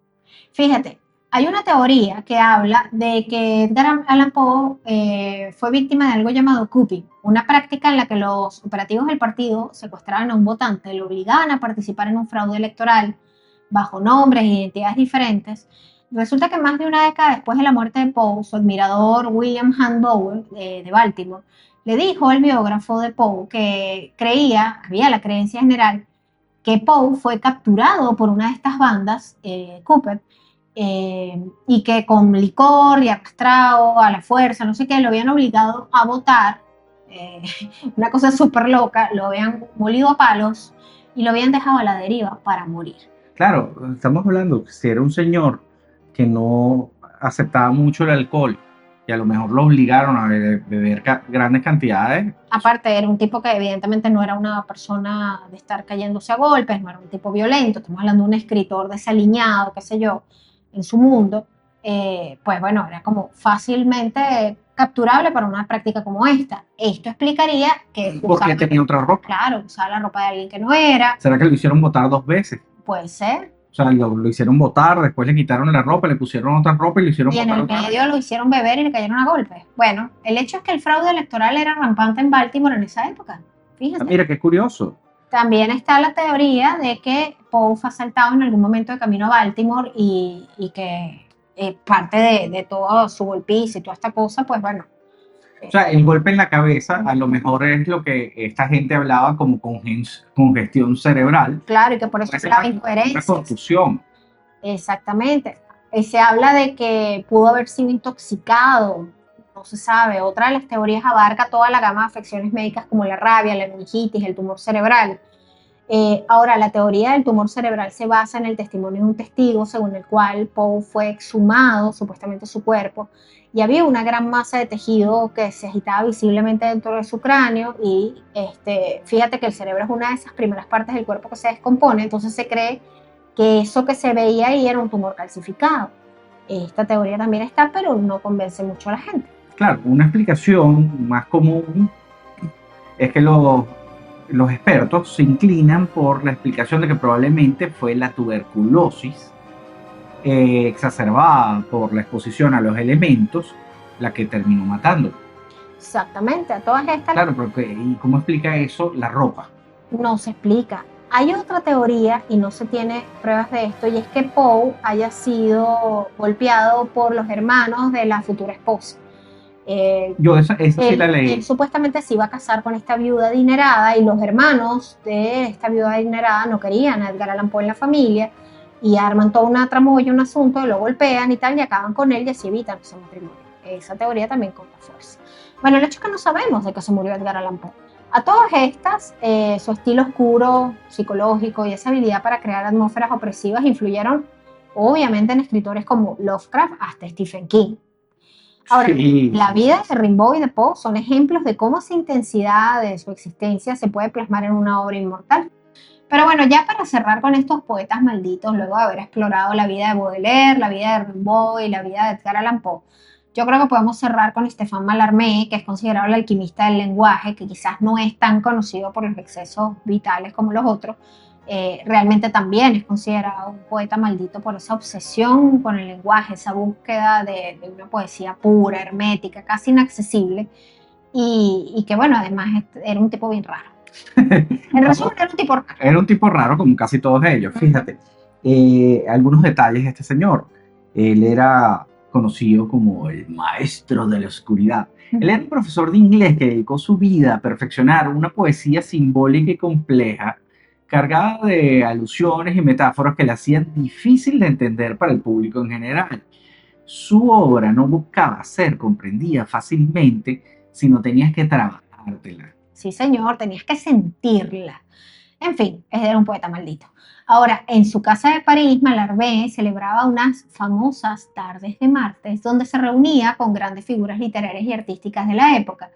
Fíjate, hay una teoría que habla de que Edgar Allan Poe fue víctima de algo llamado cupping, una práctica en la que los operativos del partido secuestraban a un votante, lo obligaban a participar en un fraude electoral bajo nombres e identidades diferentes. Resulta que más de una década después de la muerte de Poe, su admirador William Hunt Bowen de Baltimore le dijo al biógrafo de Poe que había la creencia general que Poe fue capturado por una de estas bandas, Cooper, y que con licor y arrastrado a la fuerza, no sé qué, lo habían obligado a votar, una cosa súper loca, lo habían molido a palos y lo habían dejado a la deriva para morir. Claro, estamos hablando que si era un señor que no aceptaba mucho el alcohol y a lo mejor lo obligaron a beber grandes cantidades. Aparte, era un tipo que evidentemente no era una persona de estar cayéndose a golpes, no era un tipo violento, estamos hablando de un escritor desaliñado, qué sé yo, en su mundo, pues bueno, era como fácilmente capturable para una práctica como esta. Esto explicaría que porque tenía otra ropa. Claro, usaba la ropa de alguien que no era. ¿Será que lo hicieron votar 2 veces? Puede ser. O sea, lo hicieron botar, después le quitaron la ropa, le pusieron otra ropa y lo hicieron Y en botar el otra vez. medio lo hicieron beber y le cayeron a golpes. Bueno, el hecho es que el fraude electoral era rampante en Baltimore en esa época. Fíjate. Mira, qué curioso. También está la teoría de que Poe fue asaltado en algún momento de camino a Baltimore y que parte de todo su golpiza y toda esta cosa, pues bueno. O sea, el golpe en la cabeza a lo mejor es lo que esta gente hablaba como congestión cerebral. Claro, y que por eso Parece hablaba una incoherencias. confusión. Exactamente. Y se habla de que pudo haber sido intoxicado, no se sabe. Otra de las teorías abarca toda la gama de afecciones médicas como la rabia, la meningitis, el tumor cerebral. Ahora, la teoría del tumor cerebral se basa en el testimonio de un testigo según el cual Poe fue exhumado, supuestamente su cuerpo, y había una gran masa de tejido que se agitaba visiblemente dentro de su cráneo y fíjate que el cerebro es una de esas primeras partes del cuerpo que se descompone, entonces se cree que eso que se veía ahí era un tumor calcificado. Esta teoría también está, pero no convence mucho a la gente. Claro, una explicación más común es que los expertos se inclinan por la explicación de que probablemente fue la tuberculosis exacerbada por la exposición a los elementos la que terminó matando. Exactamente, a todas estas Claro, porque ¿y cómo explica eso la ropa? no se explica. Hay otra teoría, y no se tiene pruebas de esto, y es que Poe haya sido golpeado por los hermanos de la futura esposa. Yo esa sí la leí. Él supuestamente se iba a casar con esta viuda adinerada y los hermanos de esta viuda adinerada no querían a Edgar Allan Poe en la familia y arman toda una tramoya, un asunto, lo golpean y tal y acaban con él y así evitan ese matrimonio. Esa teoría también cobra fuerza. Bueno, el hecho es que no sabemos de que se murió Edgar Allan Poe. A todas estas, su estilo oscuro, psicológico y esa habilidad para crear atmósferas opresivas influyeron obviamente en escritores como Lovecraft hasta Stephen King. Ahora, Sí. la vida de Rimbaud y de Poe son ejemplos de cómo esa intensidad de su existencia se puede plasmar en una obra inmortal. Pero bueno, ya para cerrar con estos poetas malditos, luego de haber explorado la vida de Baudelaire, la vida de Rimbaud y la vida de Edgar Allan Poe, yo creo que podemos cerrar con Stéphane Mallarmé, que es considerado el alquimista del lenguaje, que quizás no es tan conocido por los excesos vitales como los otros. Realmente también es considerado un poeta maldito por esa obsesión con el lenguaje, esa búsqueda de una poesía pura, hermética, casi inaccesible, y que bueno, además era un tipo bien raro. En resumen, era un tipo raro. Era un tipo raro como casi todos ellos, fíjate. Algunos detalles de este señor. Él era conocido como el maestro de la oscuridad. Él era un profesor de inglés que dedicó su vida a perfeccionar una poesía simbólica y compleja, cargada de alusiones y metáforas que la hacían difícil de entender para el público en general. Su obra no buscaba ser comprendida fácilmente, sino tenías que trabajártela. Sí, señor, tenías que sentirla. En fin, era un poeta maldito. Ahora, en su casa de París, Mallarmé celebraba unas famosas tardes de martes donde se reunía con grandes figuras literarias y artísticas de la época.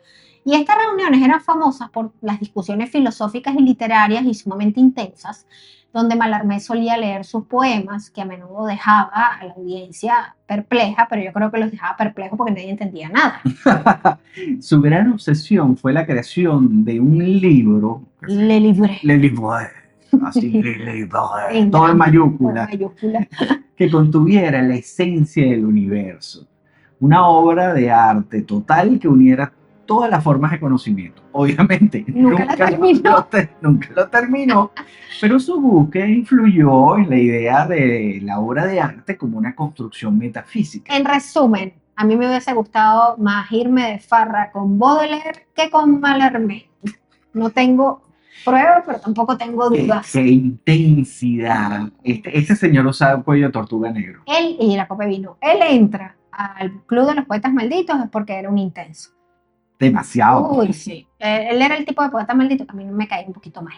Y estas reuniones eran famosas por las discusiones filosóficas y literarias y sumamente intensas, donde Mallarmé solía leer sus poemas, que a menudo dejaba a la audiencia perpleja, pero yo creo que los dejaba perplejos porque nadie entendía nada. Su gran obsesión fue la creación de un libro. Le Livre. Le Livre. Así, Le Livre. En Todo en gran- mayúscula. con mayúscula. Que contuviera la esencia del universo. Una obra de arte total que uniera todas las formas de conocimiento. Obviamente, Nunca la terminó. nunca lo terminó, pero su búsqueda influyó en la idea de la obra de arte como una construcción metafísica. En resumen, a mí me hubiese gustado más irme de farra con Baudelaire que con Mallarmé. No tengo pruebas, pero tampoco tengo dudas. ¡Qué intensidad! Este señor usaba un cuello de tortuga negro. Él y la copa de vino. Él entra al club de los poetas malditos es porque era un intenso. Demasiado. Uy, sí. Él era el tipo de poeta maldito que a mí me caía un poquito mal.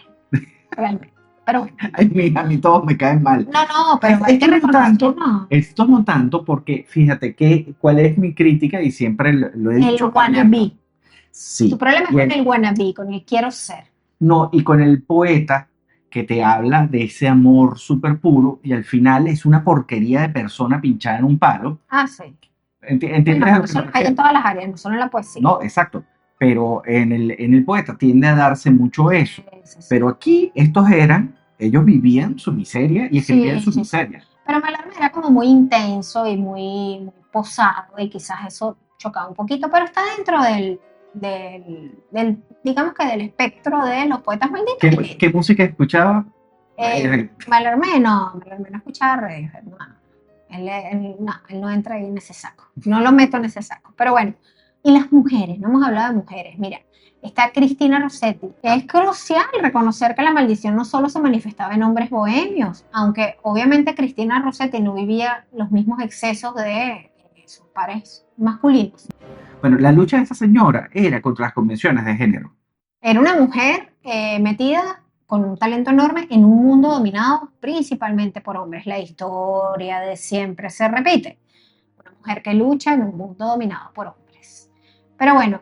Realmente. Pero bueno. Ay, a mí todos me caen mal. No, pero hay que recordar que no. Esto no tanto porque, fíjate, cuál es mi crítica y siempre lo he El dicho. wannabe. Sí. Tu problema es Y con el wannabe, con el quiero ser. No, y con el poeta que te habla de ese amor súper puro y al final es una porquería de persona pinchada en un palo. Ah, sí. ¿Entiendes? No, a lo que eso me hay refiero? en todas las áreas, no solo en la poesía. No, exacto. Pero en el poeta tiende a darse mucho eso. Sí. Pero aquí estos eran ellos vivían su miseria y escribían Sí, su sí, sí. miseria. Pero Mallarmé era como muy intenso y muy posado, y quizás eso chocaba un poquito, pero está dentro digamos que del espectro de los poetas malditos. ¿Qué música escuchaba? Mallarmé no escuchaba Radiohead, no. Él no entra ahí en ese saco, no lo meto en ese saco. Pero bueno, y las mujeres, no hemos hablado de mujeres, mira. Está Cristina Rossetti. Es crucial reconocer que la maldición no solo se manifestaba en hombres bohemios, aunque obviamente Cristina Rossetti no vivía los mismos excesos de sus pares masculinos. Bueno, la lucha de esta señora era contra las convenciones de género. Era una mujer metida con un talento enorme en un mundo dominado principalmente por hombres. La historia de siempre se repite. Una mujer que lucha en un mundo dominado por hombres. Pero bueno,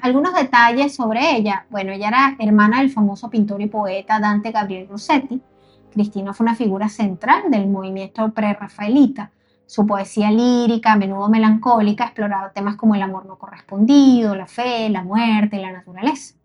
algunos detalles sobre ella. Bueno, ella era hermana del famoso pintor y poeta Dante Gabriel Rossetti. Cristina fue una figura central del movimiento prerrafaelita. Su poesía lírica, a menudo melancólica, exploraba temas como el amor no correspondido, la fe, la muerte y la naturaleza.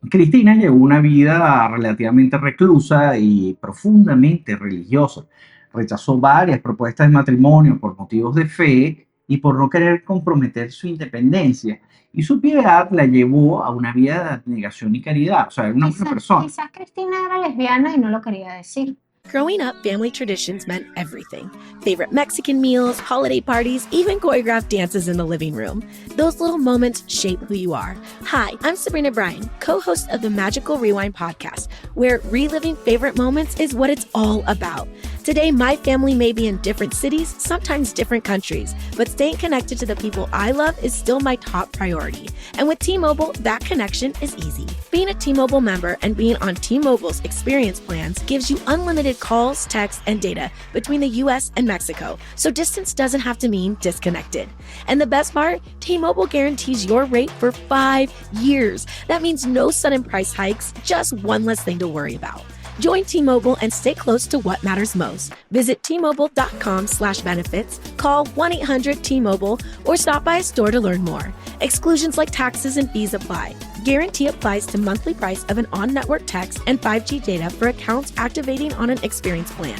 Cristina llevó una vida relativamente reclusa y profundamente religiosa. Rechazó varias propuestas de matrimonio por motivos de fe y por no querer comprometer su independencia. Y su piedad la llevó a una vida de abnegación y caridad. O sea, era una buena persona. Quizás Cristina era lesbiana y no lo quería decir. Growing up, family traditions meant everything. Favorite Mexican meals, holiday parties, even choreographed dances in the living room. Those little moments shape who you are. Hi, I'm Sabrina Bryan, co-host of the Magical Rewind podcast, where reliving favorite moments is what it's all about. Today, my family may be in different cities, sometimes different countries, but staying connected to the people I love is still my top priority. And with T-Mobile, that connection is easy. Being a T-Mobile member and being on T-Mobile's experience plans gives you unlimited calls, texts, and data between the US and Mexico, so distance doesn't have to mean disconnected. And the best part, T-Mobile guarantees your rate for 5 years. That means no sudden price hikes, just one less thing to worry about. Join T-Mobile and stay close to what matters most. Visit T-Mobile.com/benefits, call 1-800-T-Mobile, or stop by a store to learn more. Exclusions like taxes and fees apply. Guarantee applies to monthly price of an on-network text and 5G data for accounts activating on an experience plan.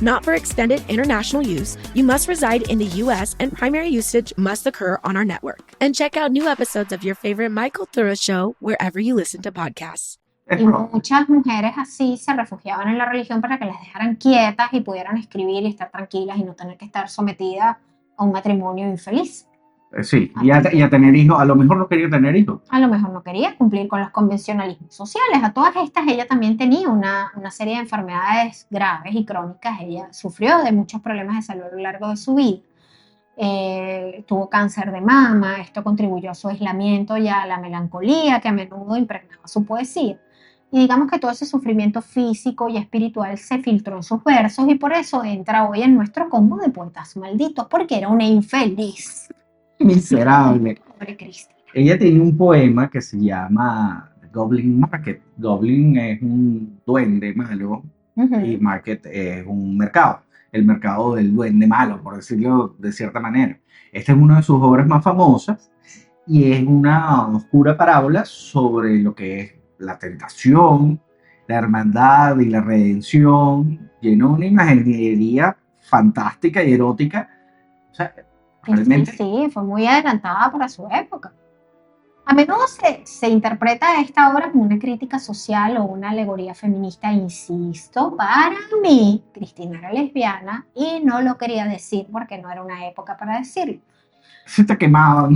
Not for extended international use. You must reside in the U.S. and primary usage must occur on our network. And check out new episodes of your favorite Michael Thurrow show wherever you listen to podcasts. Y muchas mujeres así se refugiaban en la religión para que las dejaran quietas y pudieran escribir y estar tranquilas y no tener que estar sometidas a un matrimonio infeliz. Sí, y a tener hijos. A lo mejor no quería tener hijos. A lo mejor no quería cumplir con los convencionalismos sociales. A todas estas ella también tenía una serie de enfermedades graves y crónicas. Ella sufrió de muchos problemas de salud a lo largo de su vida. Tuvo cáncer de mama. Esto contribuyó a su aislamiento y a la melancolía que a menudo impregnaba su poesía. Y digamos que todo ese sufrimiento físico y espiritual se filtró en sus versos y por eso entra hoy en nuestro combo de poetas malditos, porque era una infeliz. Miserable. Pobre Cristina. Ella tiene un poema que se llama Goblin Market. Goblin es un duende malo y Market es un mercado. El mercado del duende malo, por decirlo de cierta manera. Esta es una de sus obras más famosas y es una oscura parábola sobre lo que es la tentación, la hermandad y la redención, lleno de una imaginería fantástica y erótica. O sea, realmente... Sí, fue muy adelantada para su época. A menudo se interpreta esta obra como una crítica social o una alegoría feminista. Insisto, para mí, Cristina era lesbiana y no lo quería decir porque no era una época para decirlo. Se te quemaban.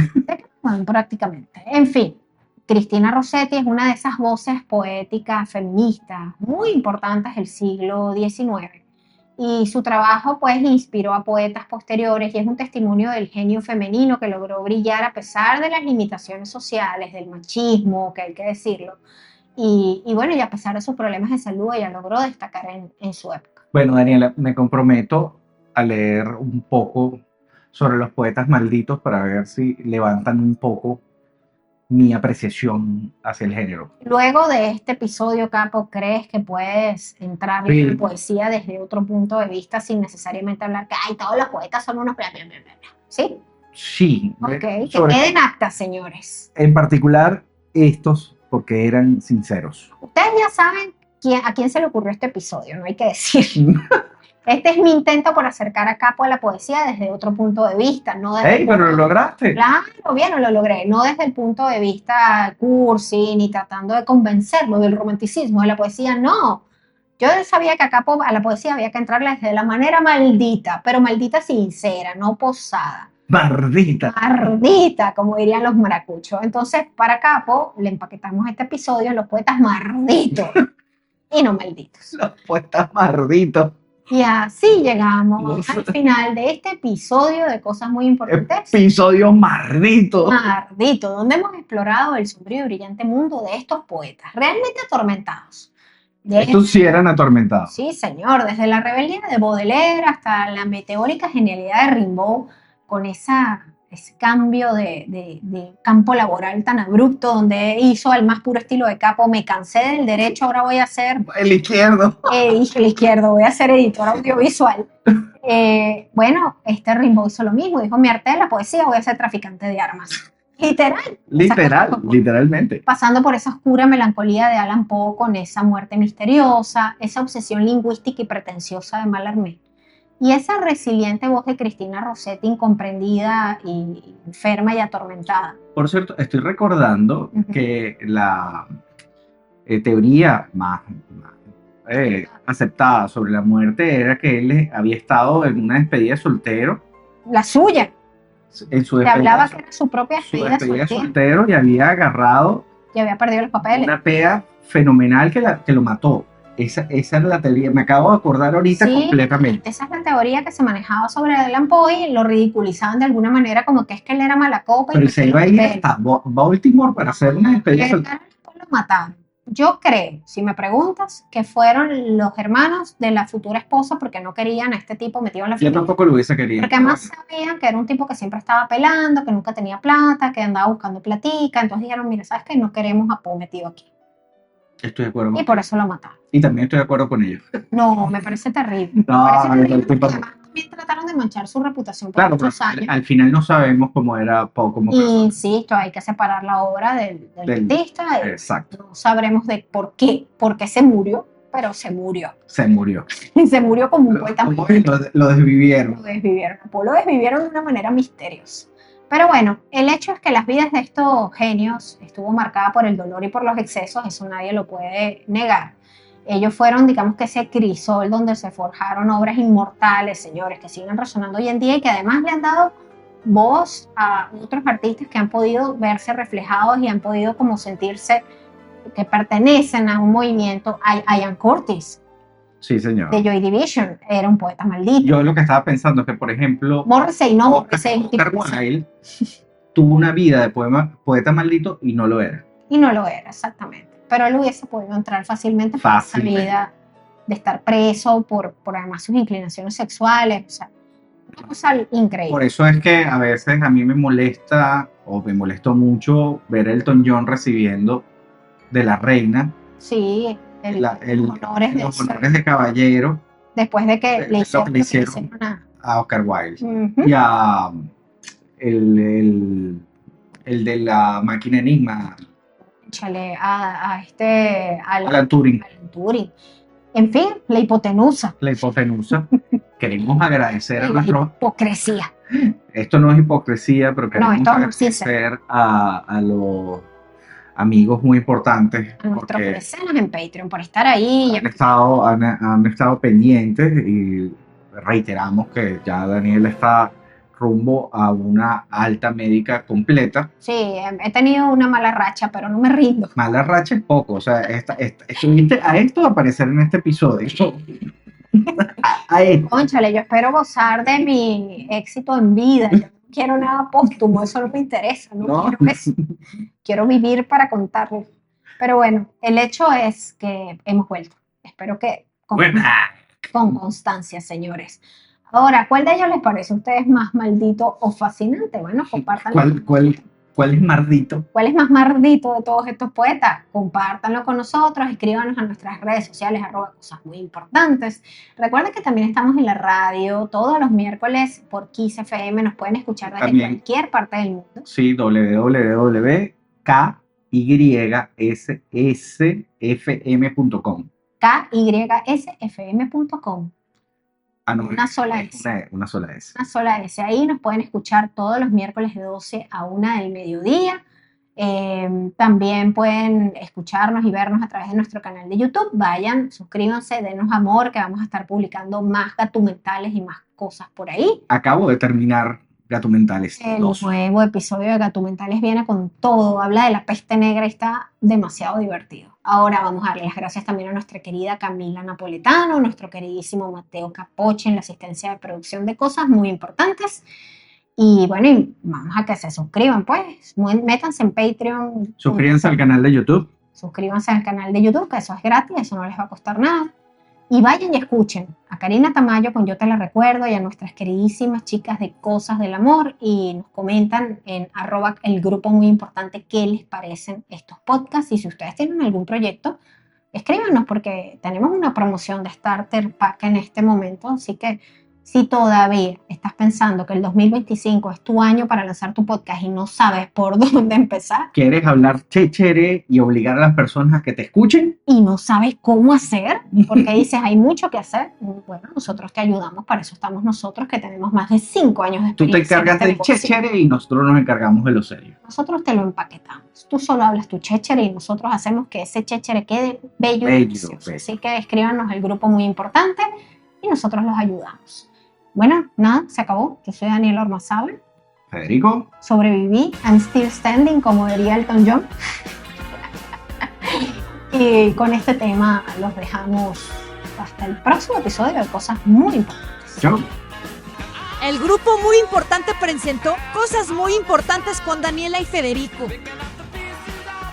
Prácticamente. En fin. Cristina Rossetti es una de esas voces poéticas feministas muy importantes del siglo XIX y su trabajo pues inspiró a poetas posteriores y es un testimonio del genio femenino que logró brillar a pesar de las limitaciones sociales, del machismo, que hay que decirlo, y bueno, y a pesar de sus problemas de salud ella logró destacar en su época. Bueno, Daniela, me comprometo a leer un poco sobre los poetas malditos para ver si levantan un poco mi apreciación hacia el género. Luego de este episodio, Capo, ¿crees que puedes entrar en la poesía desde otro punto de vista sin necesariamente hablar que ay, todos los poetas son unos bla, bla, bla, bla? ¿Sí? Sí. Ok, que queden actas, señores. En particular, estos, porque eran sinceros. Ustedes ya saben ¿A quién se le ocurrió este episodio? No hay que decir. Este es mi intento por acercar a Capo a la poesía desde otro punto de vista, no desde ¡Ey, pero lo lograste! Claro, bien, lo logré, no desde el punto de vista cursi, ni tratando de convencerlo del romanticismo de la poesía, no. Yo sabía que a Capo, a la poesía había que entrarle desde la manera maldita, pero maldita sincera, no posada. ¡Mardita! Mardita, como dirían los maracuchos. Entonces, para Capo, le empaquetamos este episodio en los poetas marditos y no malditos. Los poetas marditos. Y así llegamos al final de este episodio de Cosas Muy Importantes. Episodio mardito. Mardito, donde hemos explorado el sombrío y brillante mundo de estos poetas, realmente atormentados. Estos sí eran atormentados. Sí, señor, desde la rebeldía de Baudelaire hasta la meteórica genialidad de Rimbaud, con ese cambio de campo laboral tan abrupto, donde hizo al más puro estilo de Capo, me cansé del derecho, ahora voy a ser... El izquierdo. Dije el izquierdo, voy a ser editor audiovisual. Bueno, Rimbaud hizo lo mismo, dijo, mi arte de la poesía, voy a ser traficante de armas. Literalmente. Pasando por esa oscura melancolía de Allan Poe con esa muerte misteriosa, esa obsesión lingüística y pretenciosa de Mallarmé. Y esa resiliente voz de Cristina Rossetti, incomprendida y enferma y atormentada. Por cierto, estoy recordando que la teoría más aceptada sobre la muerte era que él había estado en una despedida soltero. La suya. En su Se hablaba que era su propia despedida soltero y había agarrado y había perdido los papeles. Una pea fenomenal que lo mató. Esa era la teoría. Me acabo de acordar ahorita completamente. Esa es la teoría que se manejaba sobre Allan Poe y lo ridiculizaban de alguna manera como que es que él era mala copa. Pero se iba a ir hasta Baltimore para hacer una despedida. Lo mataron. Yo creo, si me preguntas, que fueron los hermanos de la futura esposa porque no querían a este tipo metido en la familia. Yo tampoco lo hubiese querido. Porque además sabían que era un tipo que siempre estaba pelando, que nunca tenía plata, que andaba buscando platica. Entonces dijeron, mira, ¿sabes qué? No queremos a Poe metido aquí. Estoy de acuerdo. Y por eso lo mataron. Y también estoy de acuerdo con ellos. No, me parece terrible. No, además también trataron de manchar su reputación por muchos años. Al final no sabemos cómo era Poe como persona. Insisto, hay que separar la obra del artista. Exacto. No sabremos de por qué se murió, pero se murió. Se murió. Se murió como un poeta. Lo desvivieron. Lo desvivieron de una manera misteriosa. Pero bueno, el hecho es que las vidas de estos genios estuvo marcada por el dolor y por los excesos, eso nadie lo puede negar. Ellos fueron, digamos que ese crisol donde se forjaron obras inmortales, señores, que siguen resonando hoy en día y que además le han dado voz a otros artistas que han podido verse reflejados y han podido como sentirse que pertenecen a un movimiento. Ian Curtis, sí, señor, de Joy Division, era un poeta maldito. Yo lo que estaba pensando es que, por ejemplo, Morrissey Oscar Wilde tuvo una vida de poeta maldito y no lo era. Y no lo era, exactamente. Pero él hubiese podido entrar fácilmente por esa vida de estar preso por además sus inclinaciones sexuales. O sea, una cosa increíble. Por eso es que a veces a mí me molesta, o me molestó mucho, ver a Elton John recibiendo de la reina. Sí, los honores de caballero. Después de que le hicieron a Oscar Wilde. Y a el de la máquina Enigma. Alan Turing. En fin, la hipotenusa. Queremos agradecer a nuestro... hipocresía. Esto no es hipocresía, pero queremos agradecer a los amigos muy importantes. A nuestros mecenas en Patreon por estar ahí. Han estado pendientes y reiteramos que ya Daniel está rumbo a una alta médica completa. Sí, he tenido una mala racha, pero no me rindo. Mala racha es poco, o sea, estuviste a esto aparecer en este episodio. Cónchale, yo espero gozar de mi éxito en vida. Yo no quiero nada póstumo, eso no me interesa. No. Quiero vivir para contarlo. Pero bueno, el hecho es que hemos vuelto. Espero que con constancia, señores. Ahora, ¿cuál de ellos les parece a ustedes más maldito o fascinante? Bueno, compártanlo. ¿Cuál es maldito? ¿Cuál es más maldito de todos estos poetas? Compártanlo con nosotros, escríbanos a nuestras redes sociales, @cosas muy importantes. Recuerden que también estamos en la radio todos los miércoles por Kiss FM. Nos pueden escuchar desde cualquier parte del mundo. Sí, www.kyssfm.com. kysfm.com. Ah, no, Una sola es S. Una sola S. Una sola S. Ahí nos pueden escuchar todos los miércoles de 12 a 1 del mediodía. También pueden escucharnos y vernos a través de nuestro canal de YouTube. Vayan, suscríbanse, denos amor, que vamos a estar publicando más gatumentales y más cosas por ahí. Acabo de terminar Gatumentales El 2. nuevo episodio de Gatumentales viene con todo, habla de la peste negra y está demasiado divertido. Ahora vamos a darle las gracias también a nuestra querida Camila Napoletano, nuestro queridísimo Mateo Capoche en la asistencia de producción de cosas muy importantes. Y bueno, y vamos a que se suscriban, pues, métanse en Patreon. Suscríbanse al canal de YouTube. Suscríbanse al canal de YouTube, que eso es gratis, eso no les va a costar nada. Y vayan y escuchen a Karina Tamayo con Yo Te La Recuerdo y a nuestras queridísimas chicas de Cosas del Amor y nos comentan en @el grupo muy importante qué les parecen estos podcasts y si ustedes tienen algún proyecto, escríbanos porque tenemos una promoción de Starter Pack en este momento, así que si todavía estás pensando que el 2025 es tu año para lanzar tu podcast y no sabes por dónde empezar, ¿Quieres hablar chéchere y obligar a las personas a que te escuchen? y no sabes cómo hacer, porque dices hay mucho que hacer, bueno, nosotros te ayudamos, para eso estamos nosotros que tenemos más de 5 años de Tú te experiencia. encargas del chéchere y nosotros nos encargamos de lo serio. Nosotros te lo empaquetamos. Tú solo hablas tu chéchere y nosotros hacemos que ese chéchere quede bello y delicioso. bello. Así que escríbanos el grupo muy importante y nosotros los ayudamos. Bueno, nada, se acabó. Yo soy Daniela Ormazábal. Federico. Sobreviví. I'm still standing, como diría Elton John. Y con este tema los dejamos hasta el próximo episodio de Cosas Muy Importantes. Chao. El grupo muy importante presentó Cosas Muy Importantes con Daniela y Federico.